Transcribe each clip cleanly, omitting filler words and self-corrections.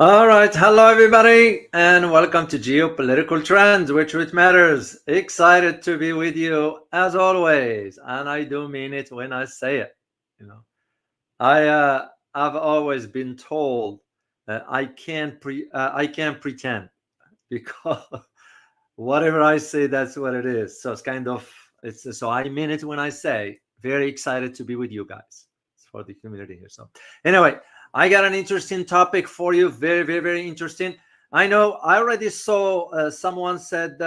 All right, hello everybody, and welcome to Geopolitical Trends, where truth matters. Excited to be with you as always, and I do mean it when I say it. You know, I've always been told I can't pretend because whatever I say, that's what it is. So so I mean it when I say very excited to be with you guys. It's for the community here. So anyway, I got an interesting topic for you. Very, very, very interesting. I know I already saw someone said,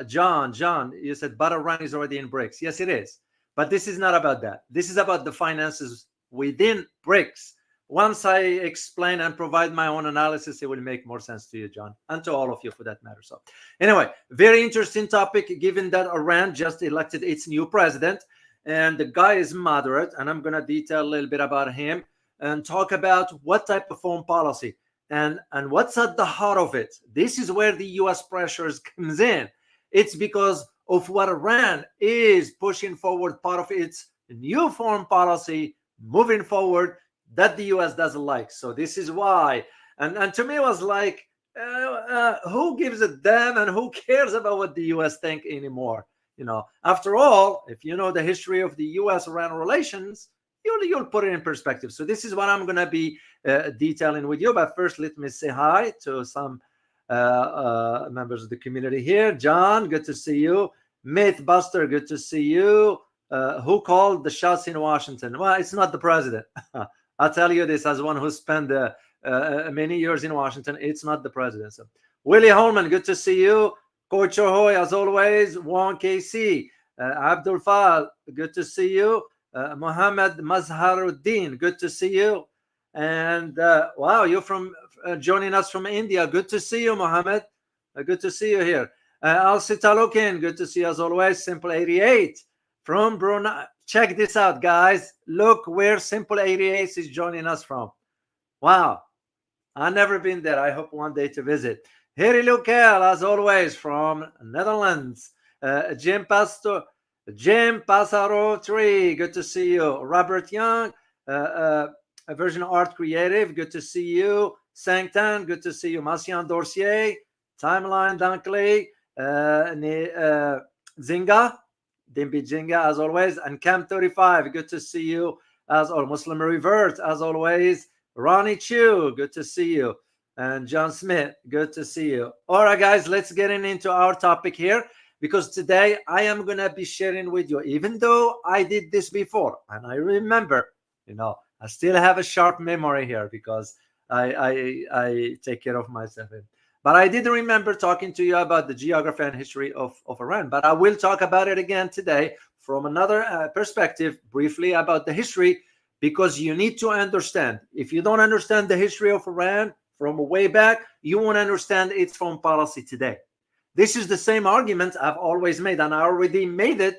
John, you said butter run is already in BRICS. Yes, it is. But this is not about that. This is about the finances within BRICS. Once I explain and provide my own analysis, it will make more sense to you, John, and to all of you for that matter. So anyway, very interesting topic, given that Iran just elected its new president, and the guy is moderate, and I'm going to detail a little bit about him and talk about what type of foreign policy and what's at the heart of it. This is where the U.S. pressures comes in. It's because of what Iran is pushing forward, part of its new foreign policy moving forward, that the U.S. doesn't like. So this is why. And to me, it was like, who gives a damn and who cares about what the U.S. think anymore? You know, after all, if you know the history of the U.S.-Iran relations, you'll put it in perspective. So this is what I'm going to be detailing with you. But first, let me say hi to some members of the community here. John, good to see you. Mythbuster, good to see you. Who called the shots in Washington? Well, it's not the president. I'll tell you this as one who spent many years in Washington. It's not the president. So, Willie Holman, good to see you. Coach Ahoy, as always. Juan KC. Abdul Fal, good to see you. Mohammed Mazharuddin, good to see you. And wow, you're from joining us from India. Good to see you, Mohammed. Good to see you here. Al Sitalukin, good to see you as always. Simple 88 from Brunei. Check this out, guys. Look where Simple 88 is joining us from. Wow. I've never been there. I hope one day to visit. Heri Lukel, as always, from Netherlands. Jim Pasaro 3, good to see you. Robert Young, Version Art Creative, good to see you. Sangtan, good to see you. Massian Dorsier, Timeline Dunkley, Zinga, Dimbi Jinga, as always, and Cam 35, good to see you. As always, Muslim Revert, as always. Ronnie Chu, good to see you. And John Smith, good to see you. All right, guys, let's get into our topic here, because today I am going to be sharing with you, even though I did this before, and I remember, you know, I still have a sharp memory here because I take care of myself. But I did remember talking to you about the geography and history of Iran. But I will talk about it again today from another perspective, briefly about the history, because you need to understand. If you don't understand the history of Iran from way back, you won't understand its foreign policy today. This is the same argument I've always made, and I already made it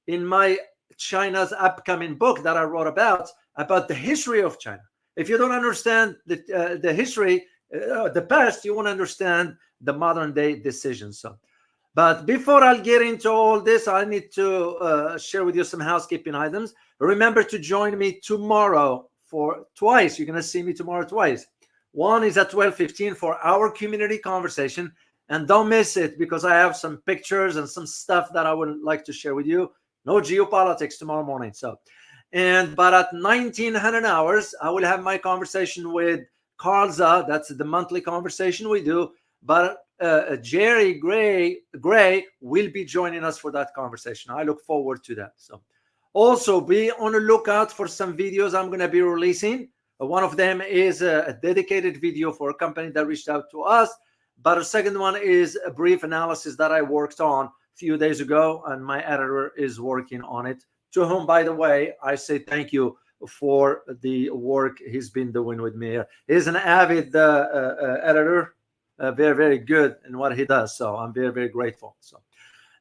in my China's upcoming book that I wrote about the history of China. If you don't understand the history, the past, you won't understand the modern day decisions. So, but before I'll get into all this, I need to share with you some housekeeping items. Remember to join me tomorrow for twice. You're going to see me tomorrow twice. One is at 12:15 for our community conversation. And don't miss it, because I have some pictures and some stuff that I would like to share with you. No geopolitics tomorrow morning. So, but at 1900 hours, I will have my conversation with Carl Za. That's the monthly conversation we do. But Jerry Gray will be joining us for that conversation. I look forward to that. So, also be on the lookout for some videos I'm going to be releasing. One of them is a dedicated video for a company that reached out to us. But a second one is a brief analysis that I worked on a few days ago, and my editor is working on it, to whom, by the way, I say thank you for the work he's been doing with me. He's an avid editor, very, very good in what he does. So I'm very, very grateful. So,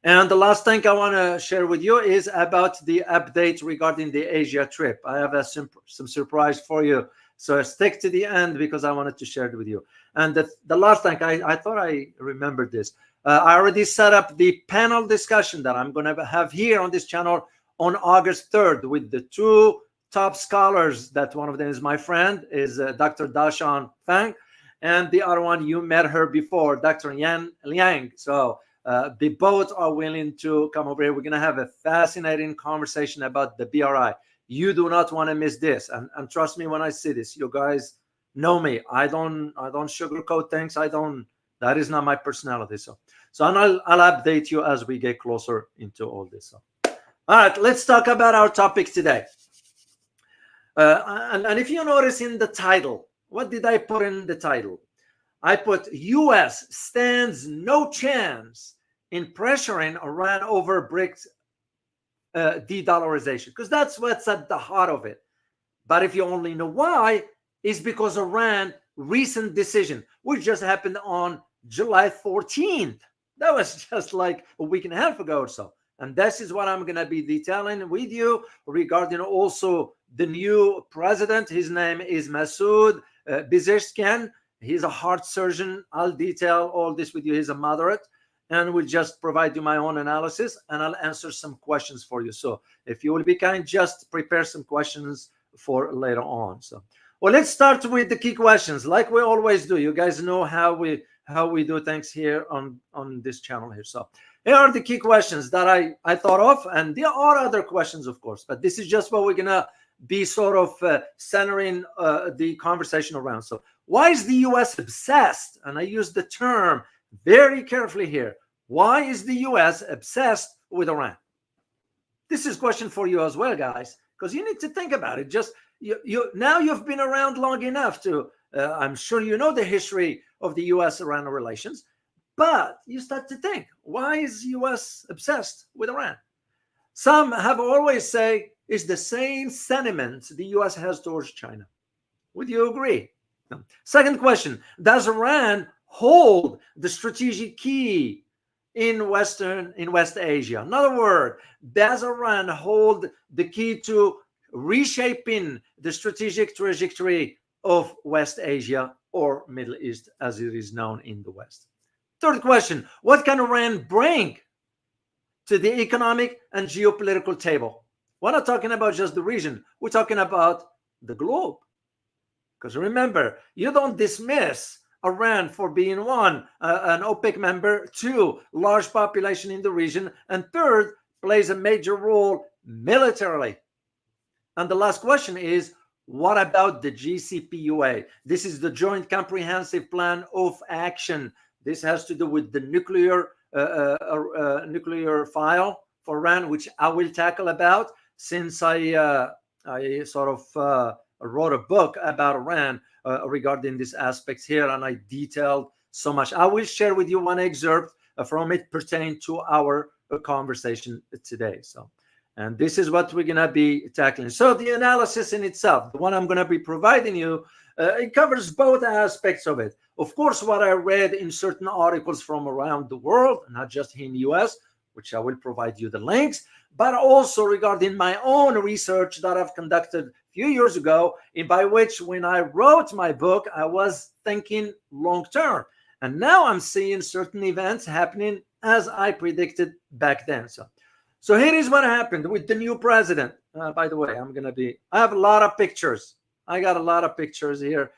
and the last thing I want to share with you is about the update regarding the Asia trip. I have some surprise for you. So stick to the end, because I wanted to share it with you. And the last thing, I thought I remembered this. I already set up the panel discussion that I'm going to have here on this channel on August 3rd with the two top scholars. That one of them is my friend, is Dr. Dashan Fang, and the other one, you met her before, Dr. Yan Liang. So they both are willing to come over here. We're going to have a fascinating conversation about the BRI. You do not want to miss this, and trust me when I say this. You guys know me. I don't sugarcoat things. That is not my personality. So I'll update you as we get closer into all this. So, all right, let's talk about our topic today. And if you notice in the title, what did I put in the title? I put U.S. stands no chance in pressuring Iran over BRICS de-dollarization, because that's what's at the heart of it. But if you only know why, it's because Iran recent decision, which just happened on July 14th. That was just like a week and a half ago or so. And this is what I'm going to be detailing with you regarding also the new president. His name is Masoud Pezeshkian. He's a heart surgeon. I'll detail all this with you. He's a moderate, and will just provide you my own analysis, and I'll answer some questions for you. So if you will be kind, just prepare some questions for later on. So, well, let's start with the key questions, like we always do. You guys know how we do things here on this channel here. So here are the key questions that I thought of, and there are other questions, of course, but this is just what we're gonna be sort of centering the conversation around. So why is the U.S. obsessed? And I use the term very carefully here. Why is the U.S. obsessed with Iran? This is a question for you as well, guys, because you need to think about it. Just now you've been around long enough to, I'm sure you know the history of the U.S.-Iran relations, but you start to think, why is the U.S. obsessed with Iran? Some have always say it's the same sentiment the U.S. has towards China. Would you agree? No. Second question, does Iran hold the strategic key in West Asia? In other words, does Iran hold the key to reshaping the strategic trajectory of West Asia, or Middle East as it is known in the West? Third question, what can Iran bring to the economic and geopolitical table? We're not talking about just the region, we're talking about the globe. Because remember, you don't dismiss Iran for being one, an OPEC member, two, large population in the region, and third, plays a major role militarily. And the last question is, what about the JCPOA? This is the Joint Comprehensive Plan of Action. This has to do with the nuclear file for Iran, which I will tackle about, since I sort of wrote a book about Iran regarding these aspects here, and I detailed so much. I will share with you one excerpt from it pertaining to our conversation today. So, and this is what we're going to be tackling. So the analysis in itself, the one I'm going to be providing you, it covers both aspects of it. Of course, what I read in certain articles from around the world, not just here in the US, which I will provide you the links, but also regarding my own research that I've conducted a few years ago, in by which when I wrote my book, I was thinking long term. And now I'm seeing certain events happening as I predicted back then. So here is what happened with the new president. By the way, I have a lot of pictures. I got a lot of pictures here.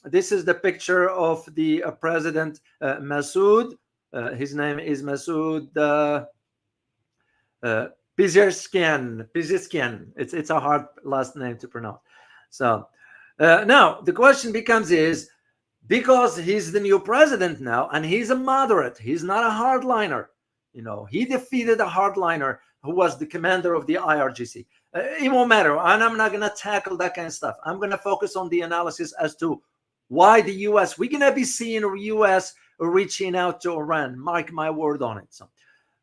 This is the picture of the president, Masoud. His name is Masoud Pezeshkian. It's a hard last name to pronounce. So now the question becomes is, because he's the new president now, and he's a moderate, he's not a hardliner. You know, he defeated a hardliner who was the commander of the IRGC. It won't matter, and I'm not going to tackle that kind of stuff. I'm going to focus on the analysis as to why the U.S., we're going to be seeing the U.S. reaching out to Iran. Mark my word on it.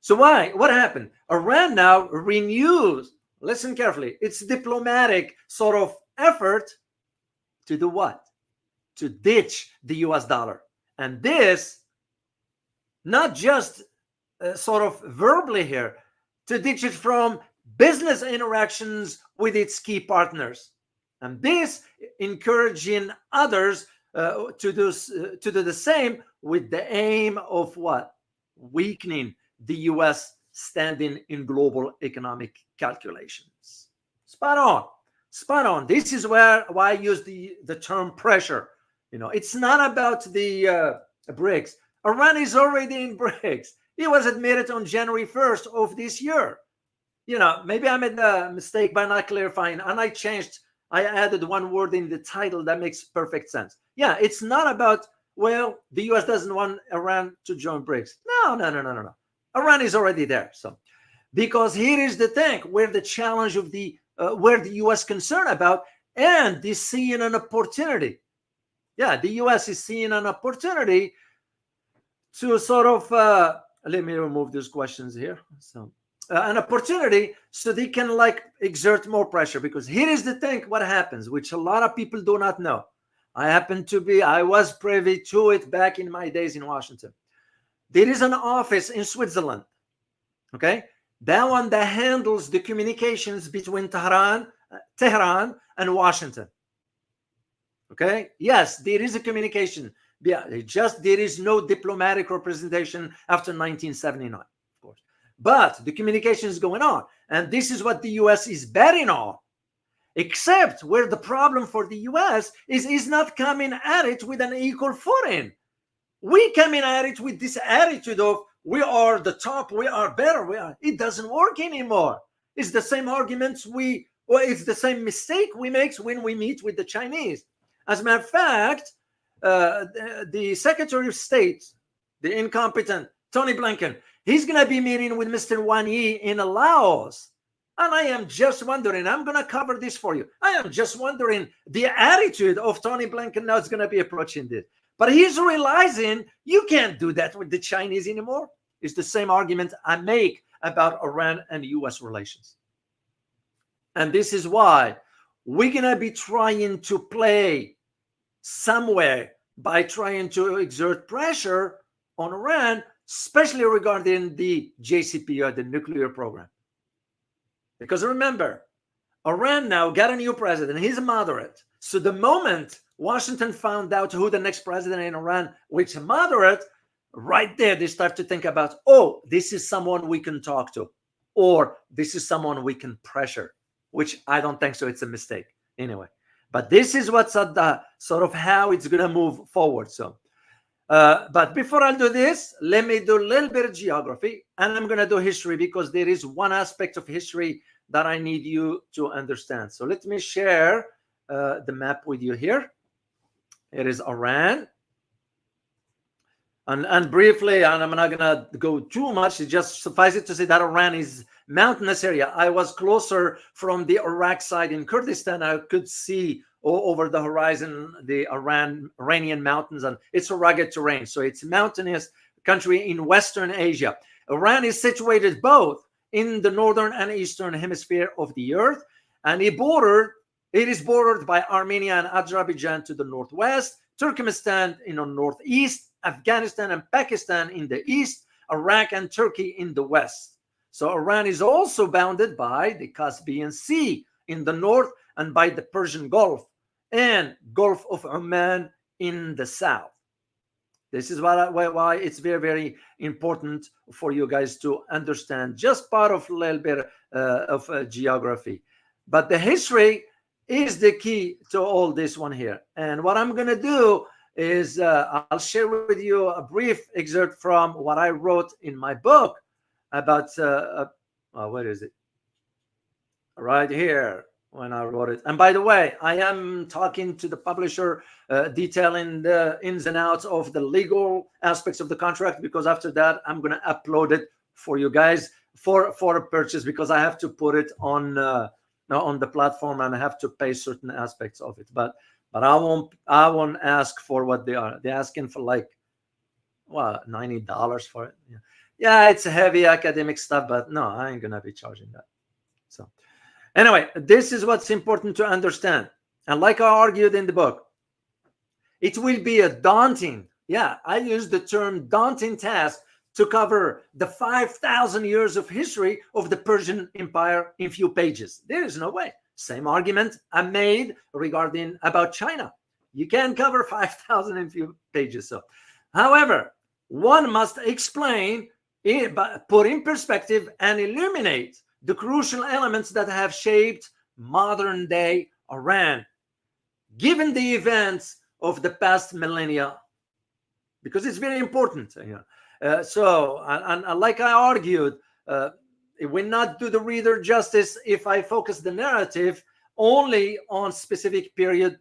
So why? What happened? Iran now renews, listen carefully, its diplomatic sort of effort to do what? To ditch the US dollar. And this, not just sort of verbally here, to ditch it from business interactions with its key partners. And this encouraging others to do the same, with the aim of what? Weakening the U.S. standing in global economic calculations. Spot on. Spot on. This is why I use the term pressure. It's not about the BRICS. Iran is already in BRICS. It was admitted on January 1st of this year. Maybe I made a mistake by not clarifying, and I added one word in the title that makes perfect sense. Yeah, it's not about, well, the US doesn't want Iran to join BRICS. No. Iran is already there. So, because here is the thing, where the challenge of where the US concerned about, and is seeing an opportunity. Yeah, the US is seeing an opportunity to sort of, let me remove these questions here. So, an opportunity so they can exert more pressure, because here is the thing, what happens, which a lot of people do not know. I was privy to it back in my days in Washington. There is an office in Switzerland, okay, that one that handles the communications between Tehran and Washington. Okay, yes, there is a communication. Yeah, there is no diplomatic representation after 1979, of course. But the communication is going on. And this is what the US is betting on. Except where the problem for the US is not coming at it with an equal footing. We coming at it with this attitude of, we are the top, we are better. It doesn't work anymore. It's the same arguments it's the same mistake we make when we meet with the Chinese. As a matter of fact, the Secretary of State, the incompetent Tony Blinken, he's going to be meeting with Mr. Wang Yi in Laos. And I am just wondering, I'm going to cover this for you. I am just wondering the attitude of Tony Blinken now is going to be approaching this. But he's realizing you can't do that with the Chinese anymore. It's the same argument I make about Iran and US relations. And this is why we're going to be trying to play somewhere by trying to exert pressure on Iran, especially regarding the JCPOA, the nuclear program. Because remember, Iran now got a new president. He's a moderate. So the moment Washington found out who the next president in Iran, which moderate, right there, they start to think about, oh, this is someone we can talk to, or this is someone we can pressure, which I don't think so. It's a mistake anyway. But this is what's at the sort of how it's going to move forward. So, but before I do this, let me do a little bit of geography, and I'm going to do history, because there is one aspect of history that I need you to understand. So let me share the map with you here. It is Iran. And briefly, and I'm not going to go too much, it just suffice it to say that Iran is mountainous area. I was closer from the Iraq side in Kurdistan. I could see over the horizon the Iranian mountains, and it's a rugged terrain. So it's a mountainous country in Western Asia. Iran is situated both in the northern and eastern hemisphere of the earth, and it is bordered by Armenia and Azerbaijan to the northwest, Turkmenistan in the northeast, Afghanistan and Pakistan in the east, Iraq and Turkey in the west. So Iran is also bounded by the Caspian Sea in the north and by the Persian Gulf and Gulf of Oman in the south. This is why it's very, very important for you guys to understand just part of a little bit of geography. But the history is the key to all this one here. And what I'm going to do is I'll share with you a brief excerpt from what I wrote in my book about, what is it? Right here, when I wrote it. And by the way, I am talking to the publisher, detailing the ins and outs of the legal aspects of the contract, because after that, I'm going to upload it for you guys for a purchase, because I have to put it on the platform and I have to pay certain aspects of it. But I won't ask for what they are. They're asking for $90 for it. Yeah, it's heavy academic stuff, but no, I ain't gonna be charging that. So anyway, this is what's important to understand. And like I argued in the book, it will be a daunting, I use the term daunting task to cover the 5,000 years of history of the Persian Empire in few pages. There is no way. Same argument I made regarding about China. You can't cover 5,000 in few pages. So, however, one must explain, put in perspective, and illuminate the crucial elements that have shaped modern day Iran, given the events of the past millennia, because it's very important. And like I argued, it will not do the reader justice if I focus the narrative only on specific period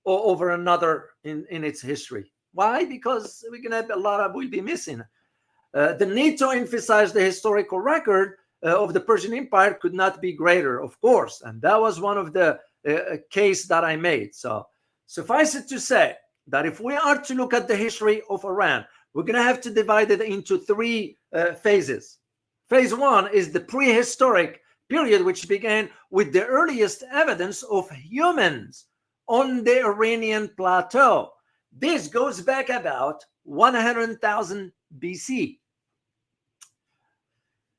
or over another in its history. Why? Because we're gonna have a lot of will be missing. The need to emphasize the historical record of the Persian Empire could not be greater, of course, and that was one of the case that I made. So suffice it to say that if we are to look at the history of Iran, we're going to have to divide it into three phases. Phase one is the prehistoric period, which began with the earliest evidence of humans on the Iranian plateau. This goes back about 100,000 BC.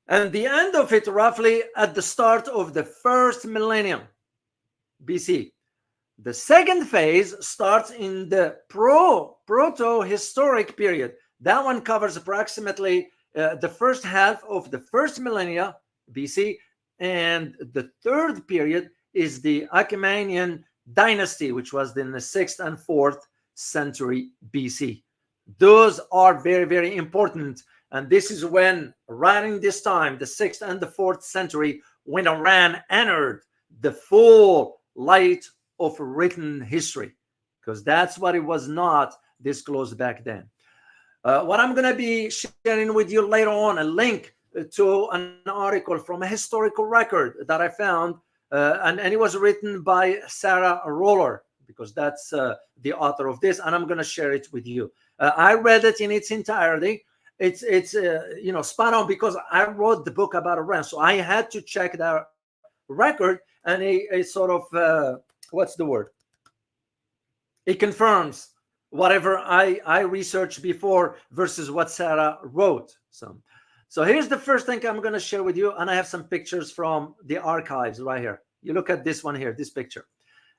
And the end of it roughly at the start of the first millennium BC. The second phase starts in the proto-historic period. That one covers approximately the first half of the first millennia BC. And the third period is the Achaemenid dynasty, which was in the 6th and 4th century BC. Those are very, very important. And this is when, right in this time, the 6th and the 4th century, when Iran entered the full light of written history, because that's what it was not disclosed back then. What I'm going to be sharing with you later on, a link to an article from a historical record that I found, and it was written by Sarah Roller, because that's the author of this, and I'm going to share it with you. I read it in its entirety. It's spot on, because I wrote the book about Iran, so I had to check that record, and it sort of what's the word? It confirms whatever I researched before versus what Sarah wrote. So here's the first thing I'm going to share with you, and I have some pictures from the archives right here. You look at this one here, this picture.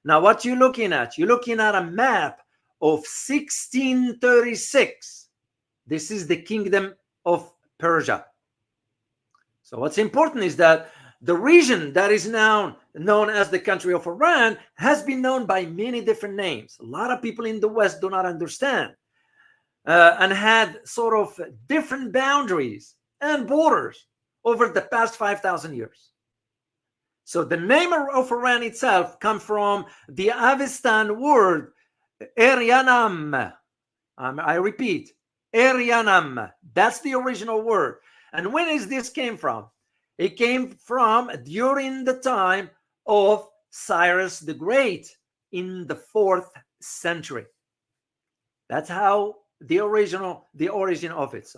Now, what you're looking at? You're looking at a map of 1636. This is the Kingdom of Persia. So what's important is that the region that is now known as the country of Iran has been known by many different names. A lot of people in the West do not understand, and had sort of different boundaries and borders over the past 5,000 years. So the name of Iran itself comes from the Avestan word Eryanam. I repeat, Eryanam. That's the original word. And when is this came from? It came from during the time of Cyrus the Great in the 4th century. That's how the origin of it.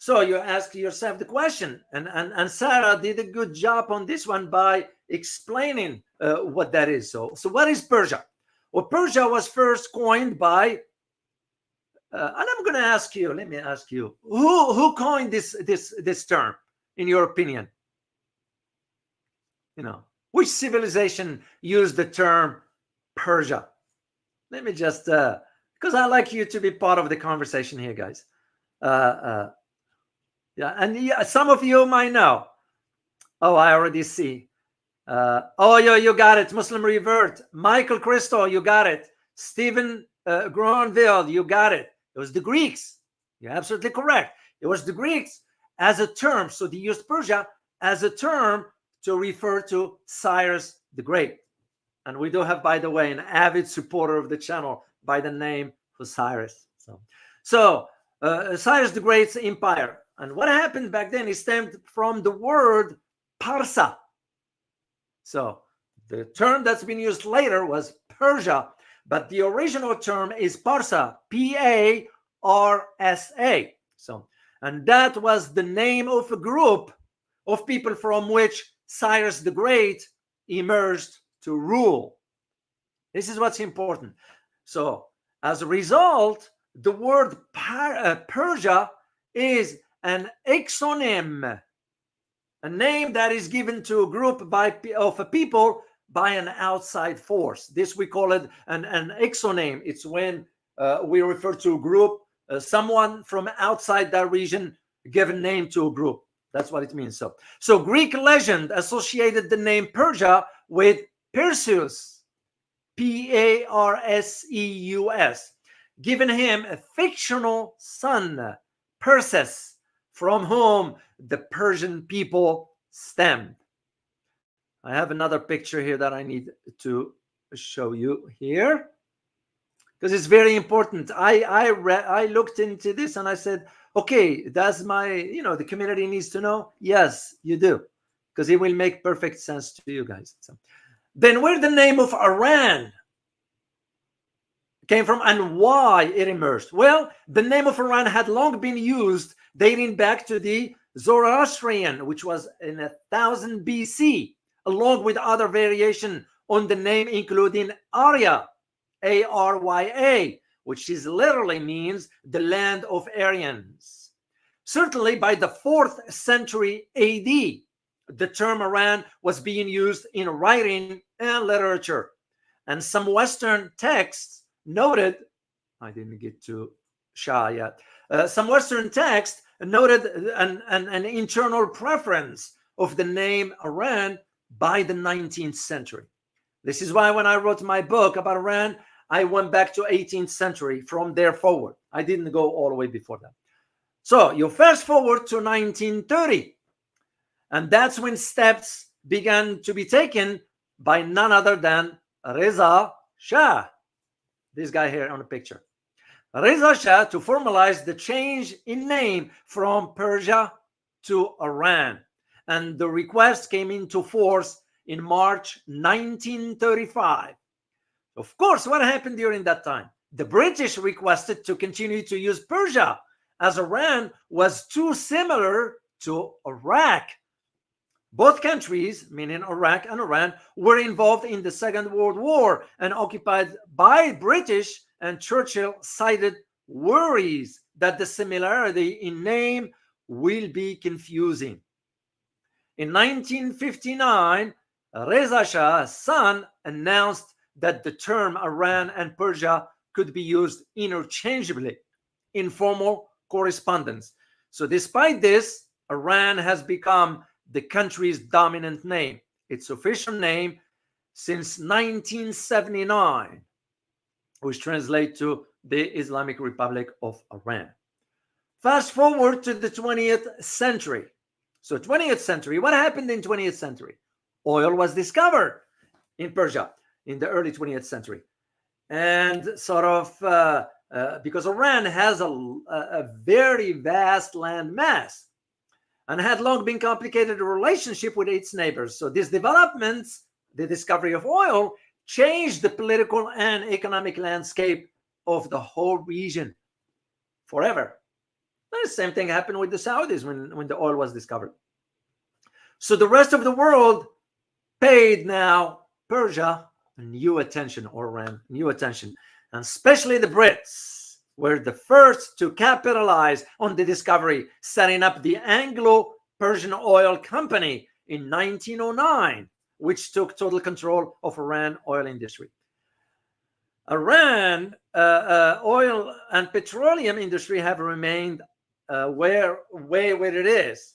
So you ask yourself the question, and Sarah did a good job on this one by explaining what that is. So what is Persia? Well, Persia was first coined by, and I'm going to ask you. Let me ask you, who coined this term, in your opinion? Which civilization used the term Persia? Let me just, because I like you to be part of the conversation here, guys. Yeah, and some of you might know. Oh, I already see. You got it. Muslim Revert. Michael Christo, you got it. Stephen Gronville, you got it. It was the Greeks. You're absolutely correct. It was the Greeks as a term. So they used Persia as a term to refer to Cyrus the Great. And we do have, by the way, an avid supporter of the channel by the name of Cyrus. So Cyrus the Great's empire. And what happened back then is stemmed from the word Parsa. So the term that's been used later was Persia, but the original term is Parsa, Parsa. And that was the name of a group of people from which Cyrus the Great emerged to rule. This is what's important. So as a result, the word Persia is an exonym, a name that is given to a group of a people by an outside force. This we call it an exonym. It's when we refer to a group, someone from outside that region give a name to a group. That's what it means. So Greek legend associated the name Persia with Perseus, Perseus, giving him a fictional son, Perseus, from whom the Persian people stemmed. I have another picture here that I need to show you here, because it's very important. I looked into this and I said, okay, that's the community needs to know. Yes, you do, because it will make perfect sense to you guys. So, then where the name of Iran came from and why it emerged? Well, the name of Iran had long been used, dating back to the Zoroastrian, which was in 1000 BC, along with other variation on the name, including Arya, Arya, which literally means the land of Aryans. Certainly by the 4th century AD, the term Iran was being used in writing and literature. And some Western texts noted, I didn't get to Shah yet, some Western texts noted an internal preference of the name Iran by the 19th century. This is why when I wrote my book about Iran, I went back to 18th century from there forward. I didn't go all the way before that. So you fast forward to 1930, and that's when steps began to be taken by none other than Reza Shah, this guy here on the picture. Reza Shah, to formalize the change in name from Persia to Iran. And the request came into force in March 1935. Of course, what happened during that time? The British requested to continue to use Persia, as Iran was too similar to Iraq. Both countries, meaning Iraq and Iran, were involved in the Second World War and occupied by British, and Churchill cited worries that the similarity in name will be confusing. In 1959, Reza Shah's son announced that the term Iran and Persia could be used interchangeably in formal correspondence. So despite this, Iran has become the country's dominant name, its official name since 1979, which translates to the Islamic Republic of Iran. Fast forward to the 20th century. So 20th century, what happened in 20th century? Oil was discovered in Persia in the early 20th century. And sort of, because Iran has a very vast land mass and had long been complicated relationship with its neighbors. So these developments, the discovery of oil, changed the political and economic landscape of the whole region forever. The same thing happened with the Saudis when the oil was discovered. So the rest of the world paid now Persia new attention, or Iran new attention, and especially the Brits were the first to capitalize on the discovery, setting up the Anglo-Persian Oil Company in 1909, which took total control of Iran oil industry. Iran oil and petroleum industry have remained where it is.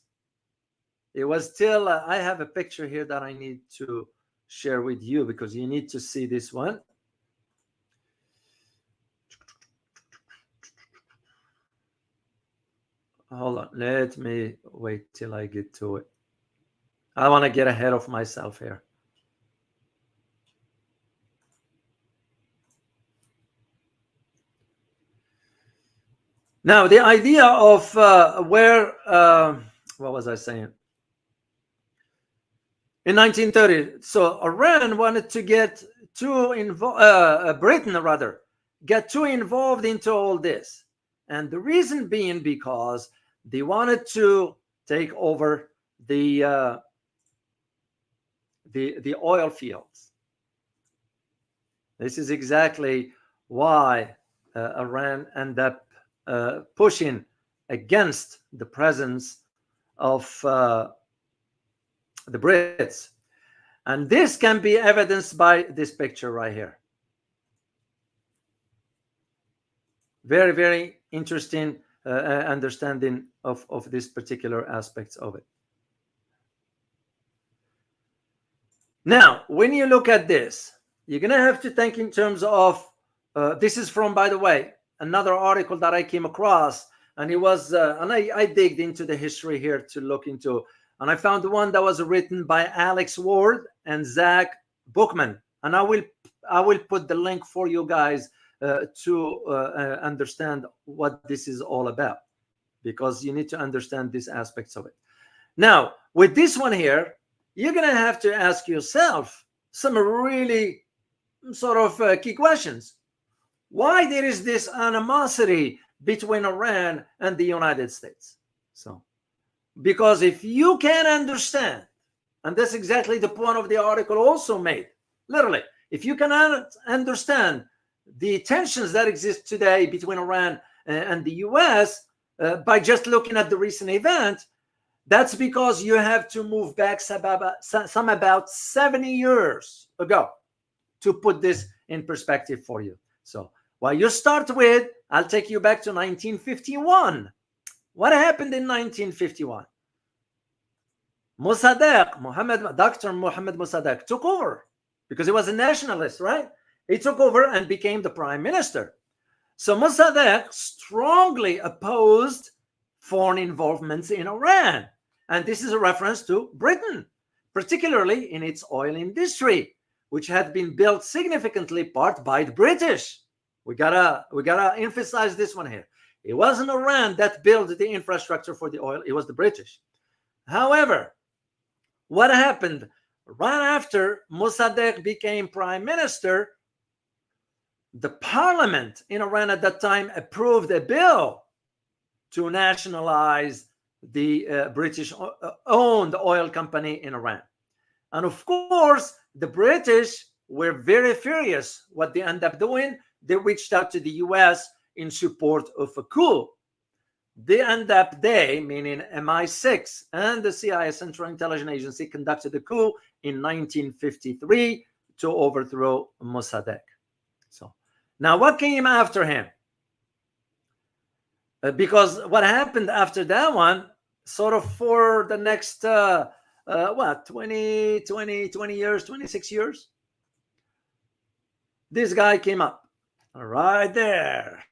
It was still, I have a picture here that I need to share with you because you need to see this one. Hold on, let me wait till I get to it. I want to get ahead of myself here. Now, the idea of where, what was I saying? In 1930, so Iran wanted to get too involved, Britain rather, get too involved into all this. And the reason being because they wanted to take over the oil fields. This is exactly why Iran ended up pushing against the presence of the Brits. And this can be evidenced by this picture right here. Very, very interesting understanding of this particular aspects of it. Now, when you look at this, you're going to have to think in terms of, this is from, by the way, another article that I came across, and it was, and I digged into the history here to look into, and I found one that was written by Alex Ward and Zach Bookman, and I will put the link for you guys to understand what this is all about, because you need to understand these aspects of it. Now, with this one here, you're going to have to ask yourself some really sort of key questions. Why there is this animosity between Iran and the United States? So, because if you can understand, and that's exactly the point of the article also made, literally, if you can understand the tensions that exist today between Iran and the US by just looking at the recent event, that's because you have to move back some about 70 years ago to put this in perspective for you. So while you start with, I'll take you back to 1951. What happened in 1951? Dr. Mohammad Mossadegh took over because he was a nationalist, right? He took over and became the prime minister. So Mossadegh strongly opposed foreign involvements in Iran. And this is a reference to Britain, particularly in its oil industry, which had been built significantly part by the British. We gotta emphasize this one here. It wasn't Iran that built the infrastructure for the oil, it was the British. However, what happened right after Mossadegh became prime minister, the parliament in Iran at that time approved a bill to nationalize the British-owned oil company in Iran. And of course, the British were very furious. What they ended up doing, they reached out to the US in support of a coup. They, meaning MI6 and the CIA, Central Intelligence Agency, conducted a coup in 1953 to overthrow Mossadegh. So now what came after him? Because what happened after that one, sort of for the next, 20 years, 26 years, this guy came up right there.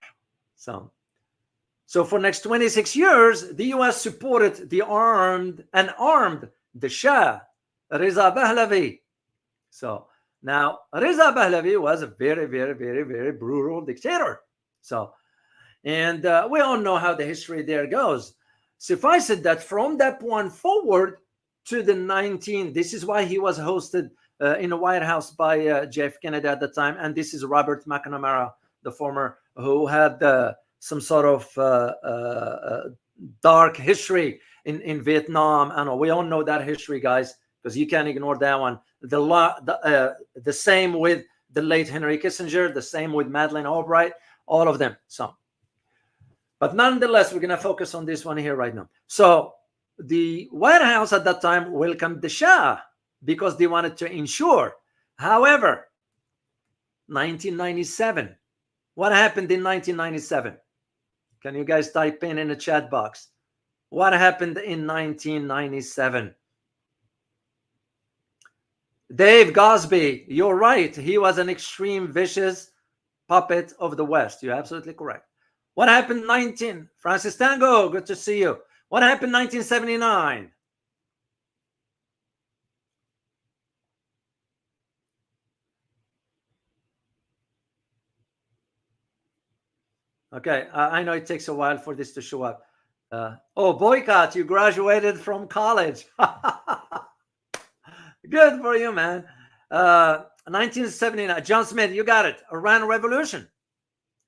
So for next 26 years, the US supported the armed the Shah, Reza Pahlavi. So now Reza Pahlavi was a very, very, very, very brutal dictator. So, and we all know how the history there goes. Suffice it that from that point forward to the this is why he was hosted in the White House by JF Kennedy at the time. And this is Robert McNamara, the former, who had some sort of dark history in Vietnam. And we all know that history, guys, because you can't ignore that one. The same with the late Henry Kissinger, the same with Madeleine Albright, all of them. So, but nonetheless, we're going to focus on this one here right now. So the White House at that time welcomed the Shah because they wanted to ensure. However, 1997, what happened in 1997? Can you guys type in the chat box? What happened in 1997? Dave Gosby, you're right. He was an extreme, vicious puppet of the West. You're absolutely correct. What happened Francis Tango, good to see you. What happened 1979? Okay, I know it takes a while for this to show up. Oh, Boycott, you graduated from college. Good for you, man. 1979, John Smith, you got it. Iran Revolution,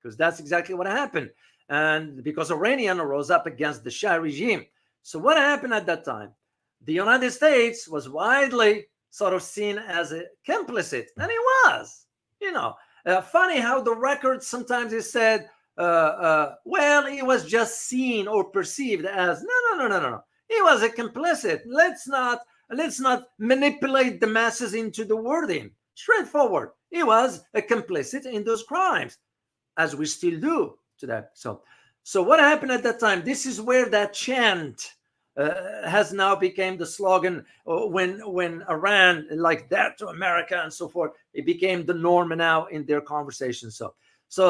because that's exactly what happened. And because Iranian rose up against the Shah regime. So what happened at that time? The United States was widely sort of seen as a complicit, and it was. You know, funny how the record sometimes is said, well, it was just seen or perceived as no. He was a complicit. Let's not manipulate the masses into the wording. Straightforward. He was a complicit in those crimes, as we still do today. So what happened at that time? This is where that chant has now become the slogan when Iran, like that to America and so forth. It became the norm now in their conversation. So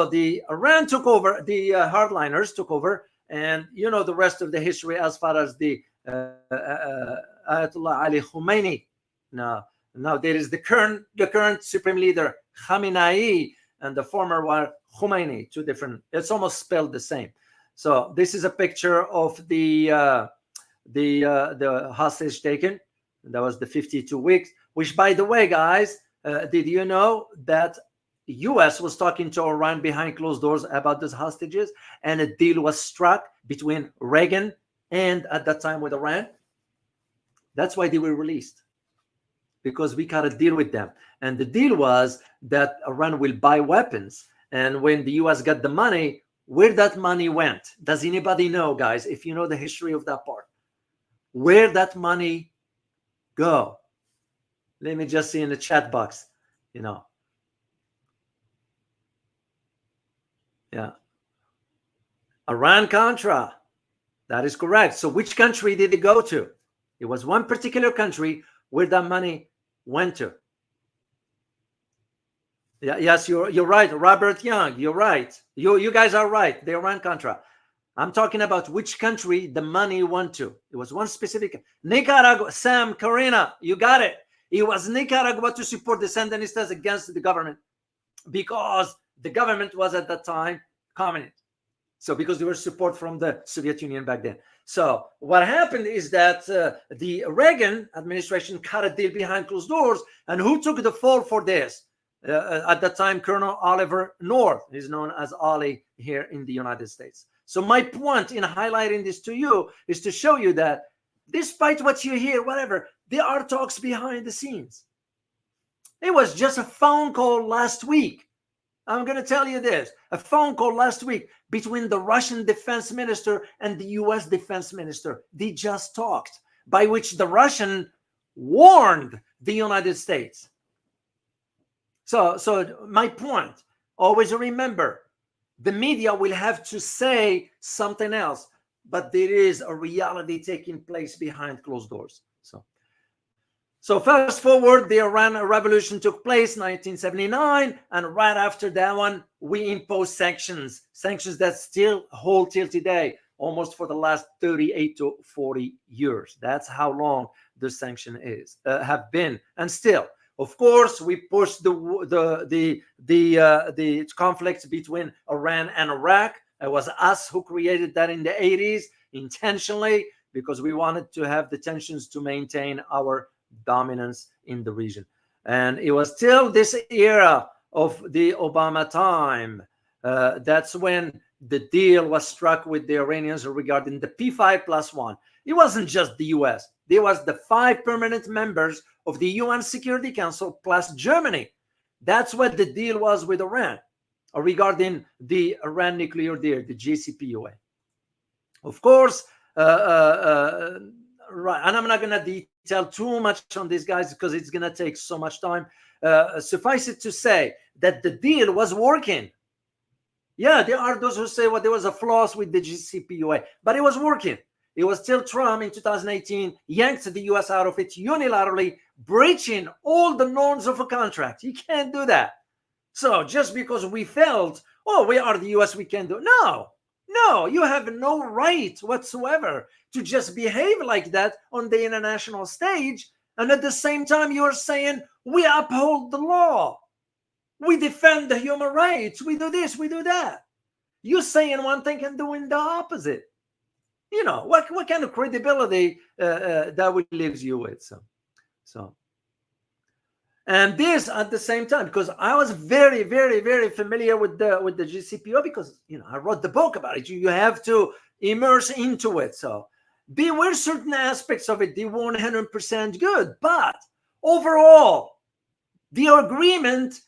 the Iran took over, the hardliners took over, and you know the rest of the history as far as the Ayatollah Ali Khomeini. Now there is the current supreme leader Khamenei and the former one Khomeini, two different. It's almost spelled the same. So this is a picture of the hostage taken. That was the 52 weeks. Which, by the way, guys, did you know that the U.S. was talking to Iran behind closed doors about those hostages, and a deal was struck between Reagan and at that time with Iran? That's why they were released, because we got a deal with them. And the deal was that Iran will buy weapons. And when the U.S. got the money, where that money went, does anybody know, guys, if you know the history of that part? Where that money go? Let me just see in the chat box, you know. Yeah. Iran-Contra. That is correct. So which country did it go to? It was one particular country where that money went to. Yeah, yes, you're right, Robert Young. You're right. You guys are right. The Iran-Contra. I'm talking about which country the money went to. It was one specific. Nicaragua. Sam, Karina, you got it. It was Nicaragua to support the Sandinistas against the government, because the government was at that time communist. So because there was support from the Soviet Union back then. So what happened is that the Reagan administration cut a deal behind closed doors. And who took the fall for this? At that time, Colonel Oliver North is known as Ollie here in the United States. So my point in highlighting this to you is to show you that despite what you hear, whatever, there are talks behind the scenes. It was just a phone call last week. I'm going to tell you this. A phone call last week between the Russian defense minister and the U.S. defense minister. They just talked, by which the Russian warned the United States. So my point, always remember, the media will have to say something else, but there is a reality taking place behind closed doors. So fast forward, the Iran Revolution took place in 1979, and right after that one, we imposed sanctions that still hold till today, almost for the last 38 to 40 years. That's how long the sanction have been, and still. Of course, we pushed the conflict between Iran and Iraq. It was us who created that in the 80s intentionally, because we wanted to have the tensions to maintain our dominance in the region. And it was still this era of the Obama time. That's when the deal was struck with the Iranians regarding the P5+1. It wasn't just the US. There was the 5 permanent members of the UN Security Council plus Germany. That's what the deal was with Iran regarding the Iran nuclear deal, the JCPOA. Of course, right, and I'm not going to detail too much on these guys because it's going to take so much time. Suffice it to say that the deal was working. Yeah, there are those who say, well, there was a flaws with the JCPOA, but it was working. It was still Trump in 2018 yanked the U.S. out of it unilaterally, breaching all the norms of a contract. You can't do that. So just because we felt, oh, we are the U.S., we can do it. No, you have no right whatsoever to just behave like that on the international stage. And at the same time, you're saying we uphold the law. We defend the human rights. We do this, we do that. You're saying one thing and doing the opposite. You know, what kind of credibility that would leaves you with? So, and this at the same time, because I was very, very, very familiar with the JCPOA, because I wrote the book about it. You have to immerse into it. So there were certain aspects of it, they weren't 100% good, but overall, the agreement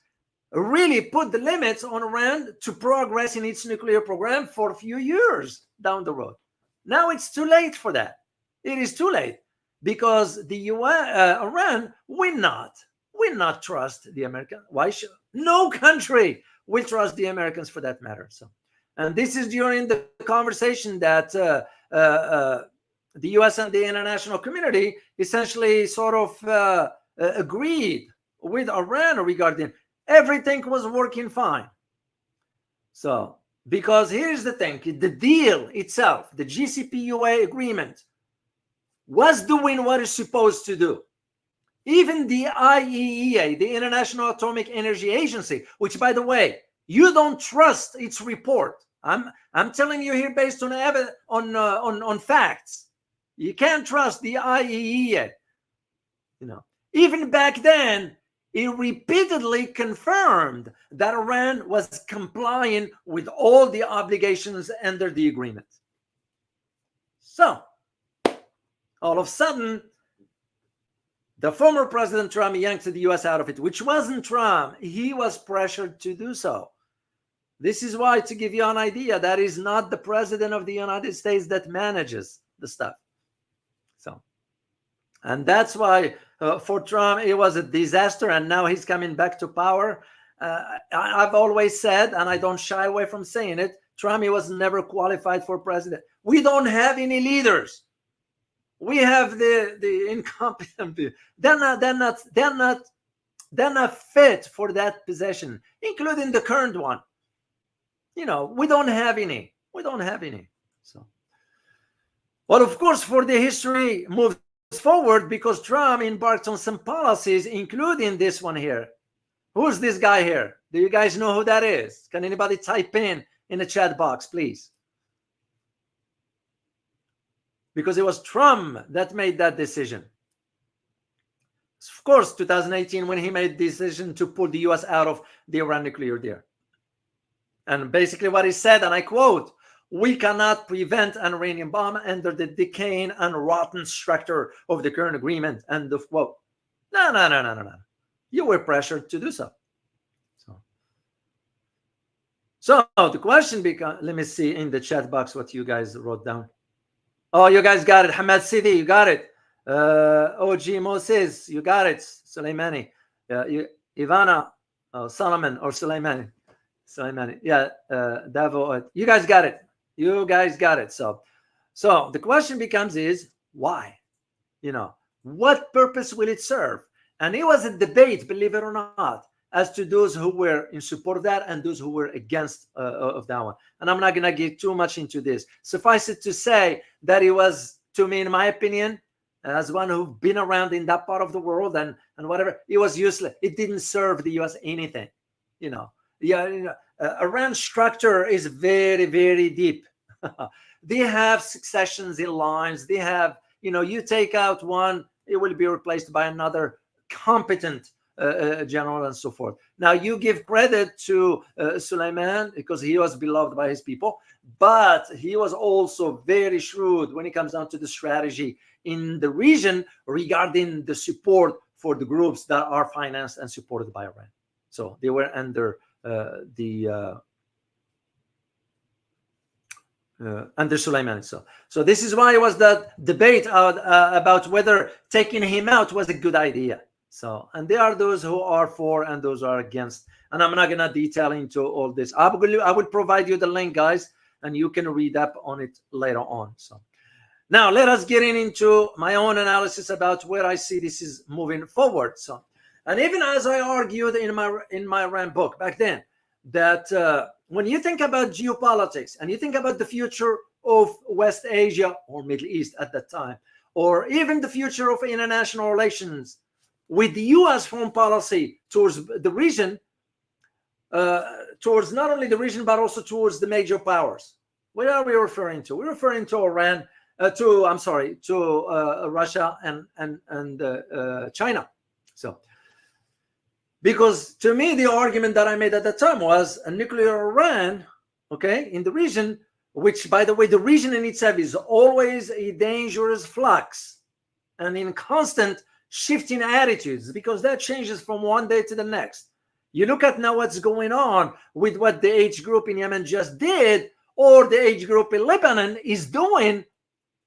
really put the limits on Iran to progress in its nuclear program for a few years down the road. Now it's too late for that. It is too late, because the Iran will not trust the Americans. Why should no country will trust the Americans for that matter? So, and this is during the conversation that the US and the international community essentially sort of agreed with Iran regarding everything was working fine. So, because here's the thing, the deal itself, the JCPOA agreement, was doing what it's supposed to do. Even the IAEA, the International Atomic Energy Agency, which, by the way, you don't trust its report. I'm telling you here based on facts. You can't trust the IAEA. Even back then, it repeatedly confirmed that Iran was complying with all the obligations under the agreement. So, all of a sudden, the former President Trump yanked the US out of it, which wasn't Trump. He was pressured to do so. This is why, to give you an idea, that is not the President of the United States that manages the stuff. So, and that's why for Trump, it was a disaster, and now he's coming back to power. I've always said, and I don't shy away from saying it, Trump, he was never qualified for president. We don't have any leaders. We have the incompetent people. They're not fit for that position, including the current one. We don't have any. So, well, of course, for the history moves forward because Trump embarked on some policies, including this one here. Who's this guy here? Do you guys know who that is? Can anybody type in the chat box, please? Because it was Trump that made that decision. Of course, 2018, when he made the decision to pull the US out of the Iran nuclear deal. And basically what he said, and I quote, "We cannot prevent an Iranian bomb under the decaying and rotten structure of the current agreement." End of quote. No. You were pressured to do so. So the question becomes, let me see in the chat box what you guys wrote down. Oh, you guys got it. Hamad Sidi, you got it. OG Moses, you got it. Soleimani. Ivana, Solomon or Soleimani. Yeah, Davo. You guys got it. So the question becomes is why? What purpose will it serve? And it was a debate, believe it or not, as to those who were in support of that and those who were against of that one. And I'm not going to get too much into this. Suffice it to say that it was, to me, in my opinion, as one who's been around in that part of the world and whatever, it was useless. It didn't serve the U.S. anything. Iran's structure is very, very deep. They have successions in lines. They have, you take out one, it will be replaced by another competent general and so forth. Now, you give credit to Suleiman because he was beloved by his people, but he was also very shrewd when it comes down to the strategy in the region regarding the support for the groups that are financed and supported by Iran. So they were under under Suleiman. So this is why it was that debate about whether taking him out was a good idea. So, and there are those who are for and those who are against. And I'm not going to detail into all this. I will provide you the link, guys, and you can read up on it later on. So now let us get into my own analysis about where I see this is moving forward. So, and even as I argued in my Iran book back then, that when you think about geopolitics and you think about the future of West Asia or Middle East at that time, or even the future of international relations with the U.S. foreign policy towards the region, towards not only the region, but also towards the major powers. What are we referring to? We're referring to Iran, to Russia and China. So, because to me, the argument that I made at the time was a nuclear Iran, okay, in the region, which, by the way, the region in itself is always a dangerous flux and in constant shifting attitudes, because that changes from one day to the next. You look at now what's going on with what the H group in Yemen just did, or the H group in Lebanon is doing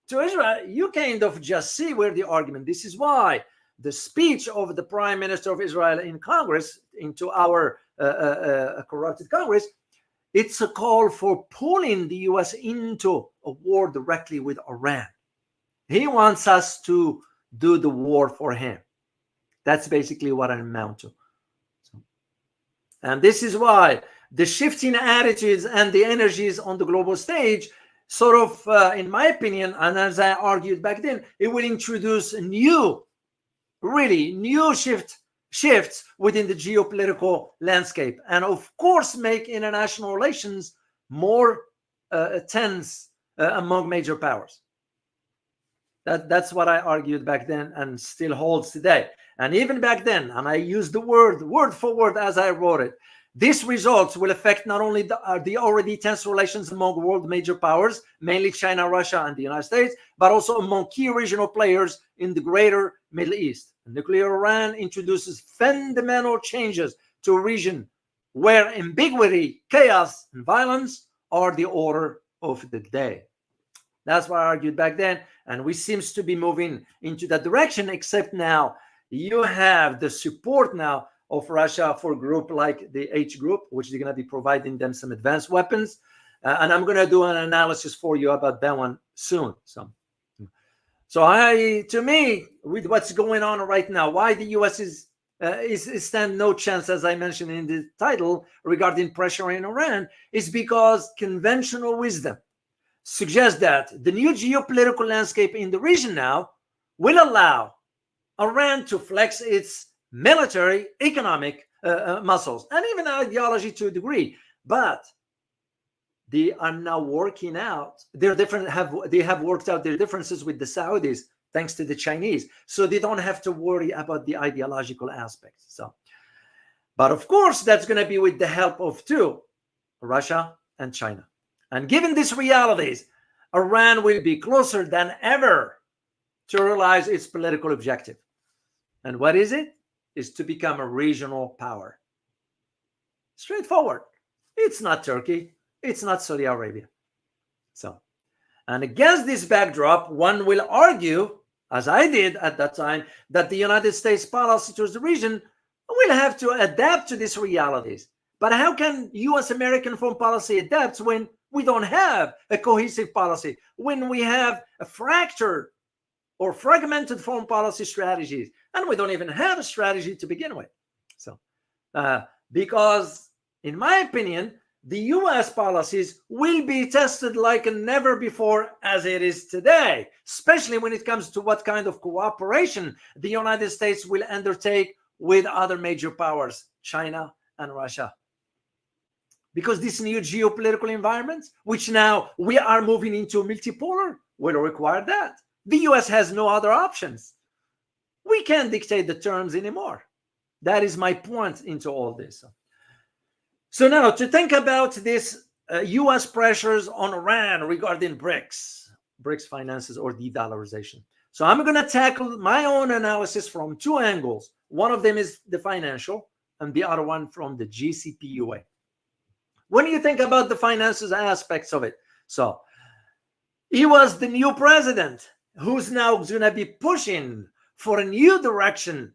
to Israel, you kind of just see where the argument. This is why the speech of the Prime Minister of Israel in Congress, into our corrupted Congress, it's a call for pulling the US into a war directly with Iran. He wants us to do the war for him. That's basically what I amount to. And this is why the shifting attitudes and the energies on the global stage sort of, in my opinion, and as I argued back then, it will introduce new, really new shifts within the geopolitical landscape, and of course make international relations more tense among major powers. That's what I argued back then and still holds today. And even back then, and I used the word for word as I wrote it, these results will affect not only the already tense relations among world major powers, mainly China, Russia, and the United States, but also among key regional players in the greater Middle East. Nuclear Iran introduces fundamental changes to a region where ambiguity, chaos, and violence are the order of the day. That's what I argued back then, and we seems to be moving into that direction, except now you have the support now of Russia for a group like the H group, which is going to be providing them some advanced weapons. And I'm going to do an analysis for you about that one soon. So to me, with what's going on right now, why the U.S. is stand no chance, as I mentioned in the title, regarding pressure in Iran, is because conventional wisdom suggests that the new geopolitical landscape in the region now will allow Iran to flex its military, economic muscles, and even ideology to a degree. But they are now working out their they have worked out their differences with the Saudis, thanks to the Chinese. So they don't have to worry about the ideological aspects. So, but of course, that's going to be with the help of two, Russia and China. And given these realities, Iran will be closer than ever to realize its political objective. And what is it? Is to become a regional power. Straightforward. It's not Turkey. It's not Saudi Arabia. So, and against this backdrop, one will argue, as I did at that time, that the United States policy towards the region will have to adapt to these realities. But how can U.S. American foreign policy adapt when we don't have a cohesive policy, when we have a fractured or fragmented foreign policy strategies, and we don't even have a strategy to begin with? So, because in my opinion, the U.S. policies will be tested like never before as it is today, especially when it comes to what kind of cooperation the United States will undertake with other major powers, China and Russia. Because this new geopolitical environment, which now we are moving into multipolar, will require that. The U.S. has no other options. We can't dictate the terms anymore. That is my point into all this. So now to think about this U.S. pressures on Iran regarding BRICS finances or de-dollarization. So I'm going to tackle my own analysis from two angles. One of them is the financial and the other one from the JCPOA. When you think about the finances aspects of it, so he was the new president who's now going to be pushing for a new direction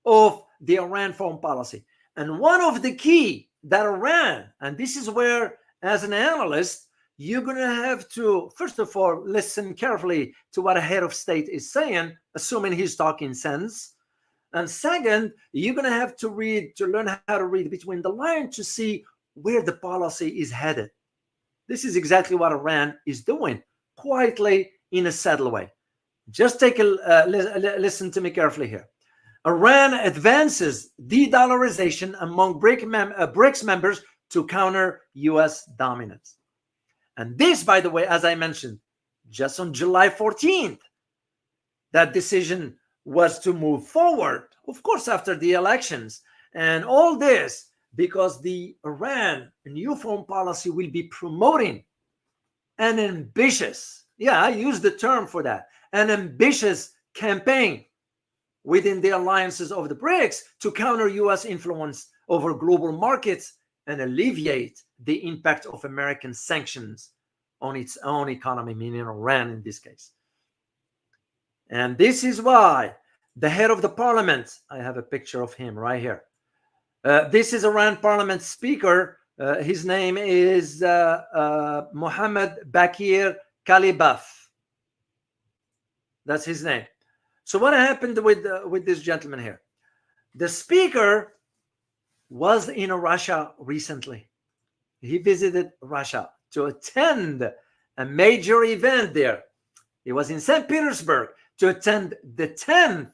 of the Iran foreign policy. And one of the key that Iran, and this is where, as an analyst, you're going to have to, first of all, listen carefully to what a head of state is saying, assuming he's talking sense. And second, you're going to have to learn how to read between the lines to see where the policy is headed. This is exactly what Iran is doing, quietly in a subtle way. Just take a listen to me carefully here. Iran advances de-dollarization among BRICS members to counter U.S. dominance. And this, by the way, as I mentioned, just on July 14th, that decision was to move forward, of course, after the elections. And all this because the Iran new foreign policy will be promoting an ambitious, I use the term for that, an ambitious campaign within the alliances of the BRICS to counter U.S. influence over global markets and alleviate the impact of American sanctions on its own economy, meaning Iran in this case. And this is why the head of the parliament, I have a picture of him right here. This is Iran parliament speaker. His name is Mohammed Bakir Kalibaf. That's his name. So what happened with this gentleman here? The speaker was in Russia recently. He visited Russia to attend a major event there. He was in St. Petersburg to attend the 10th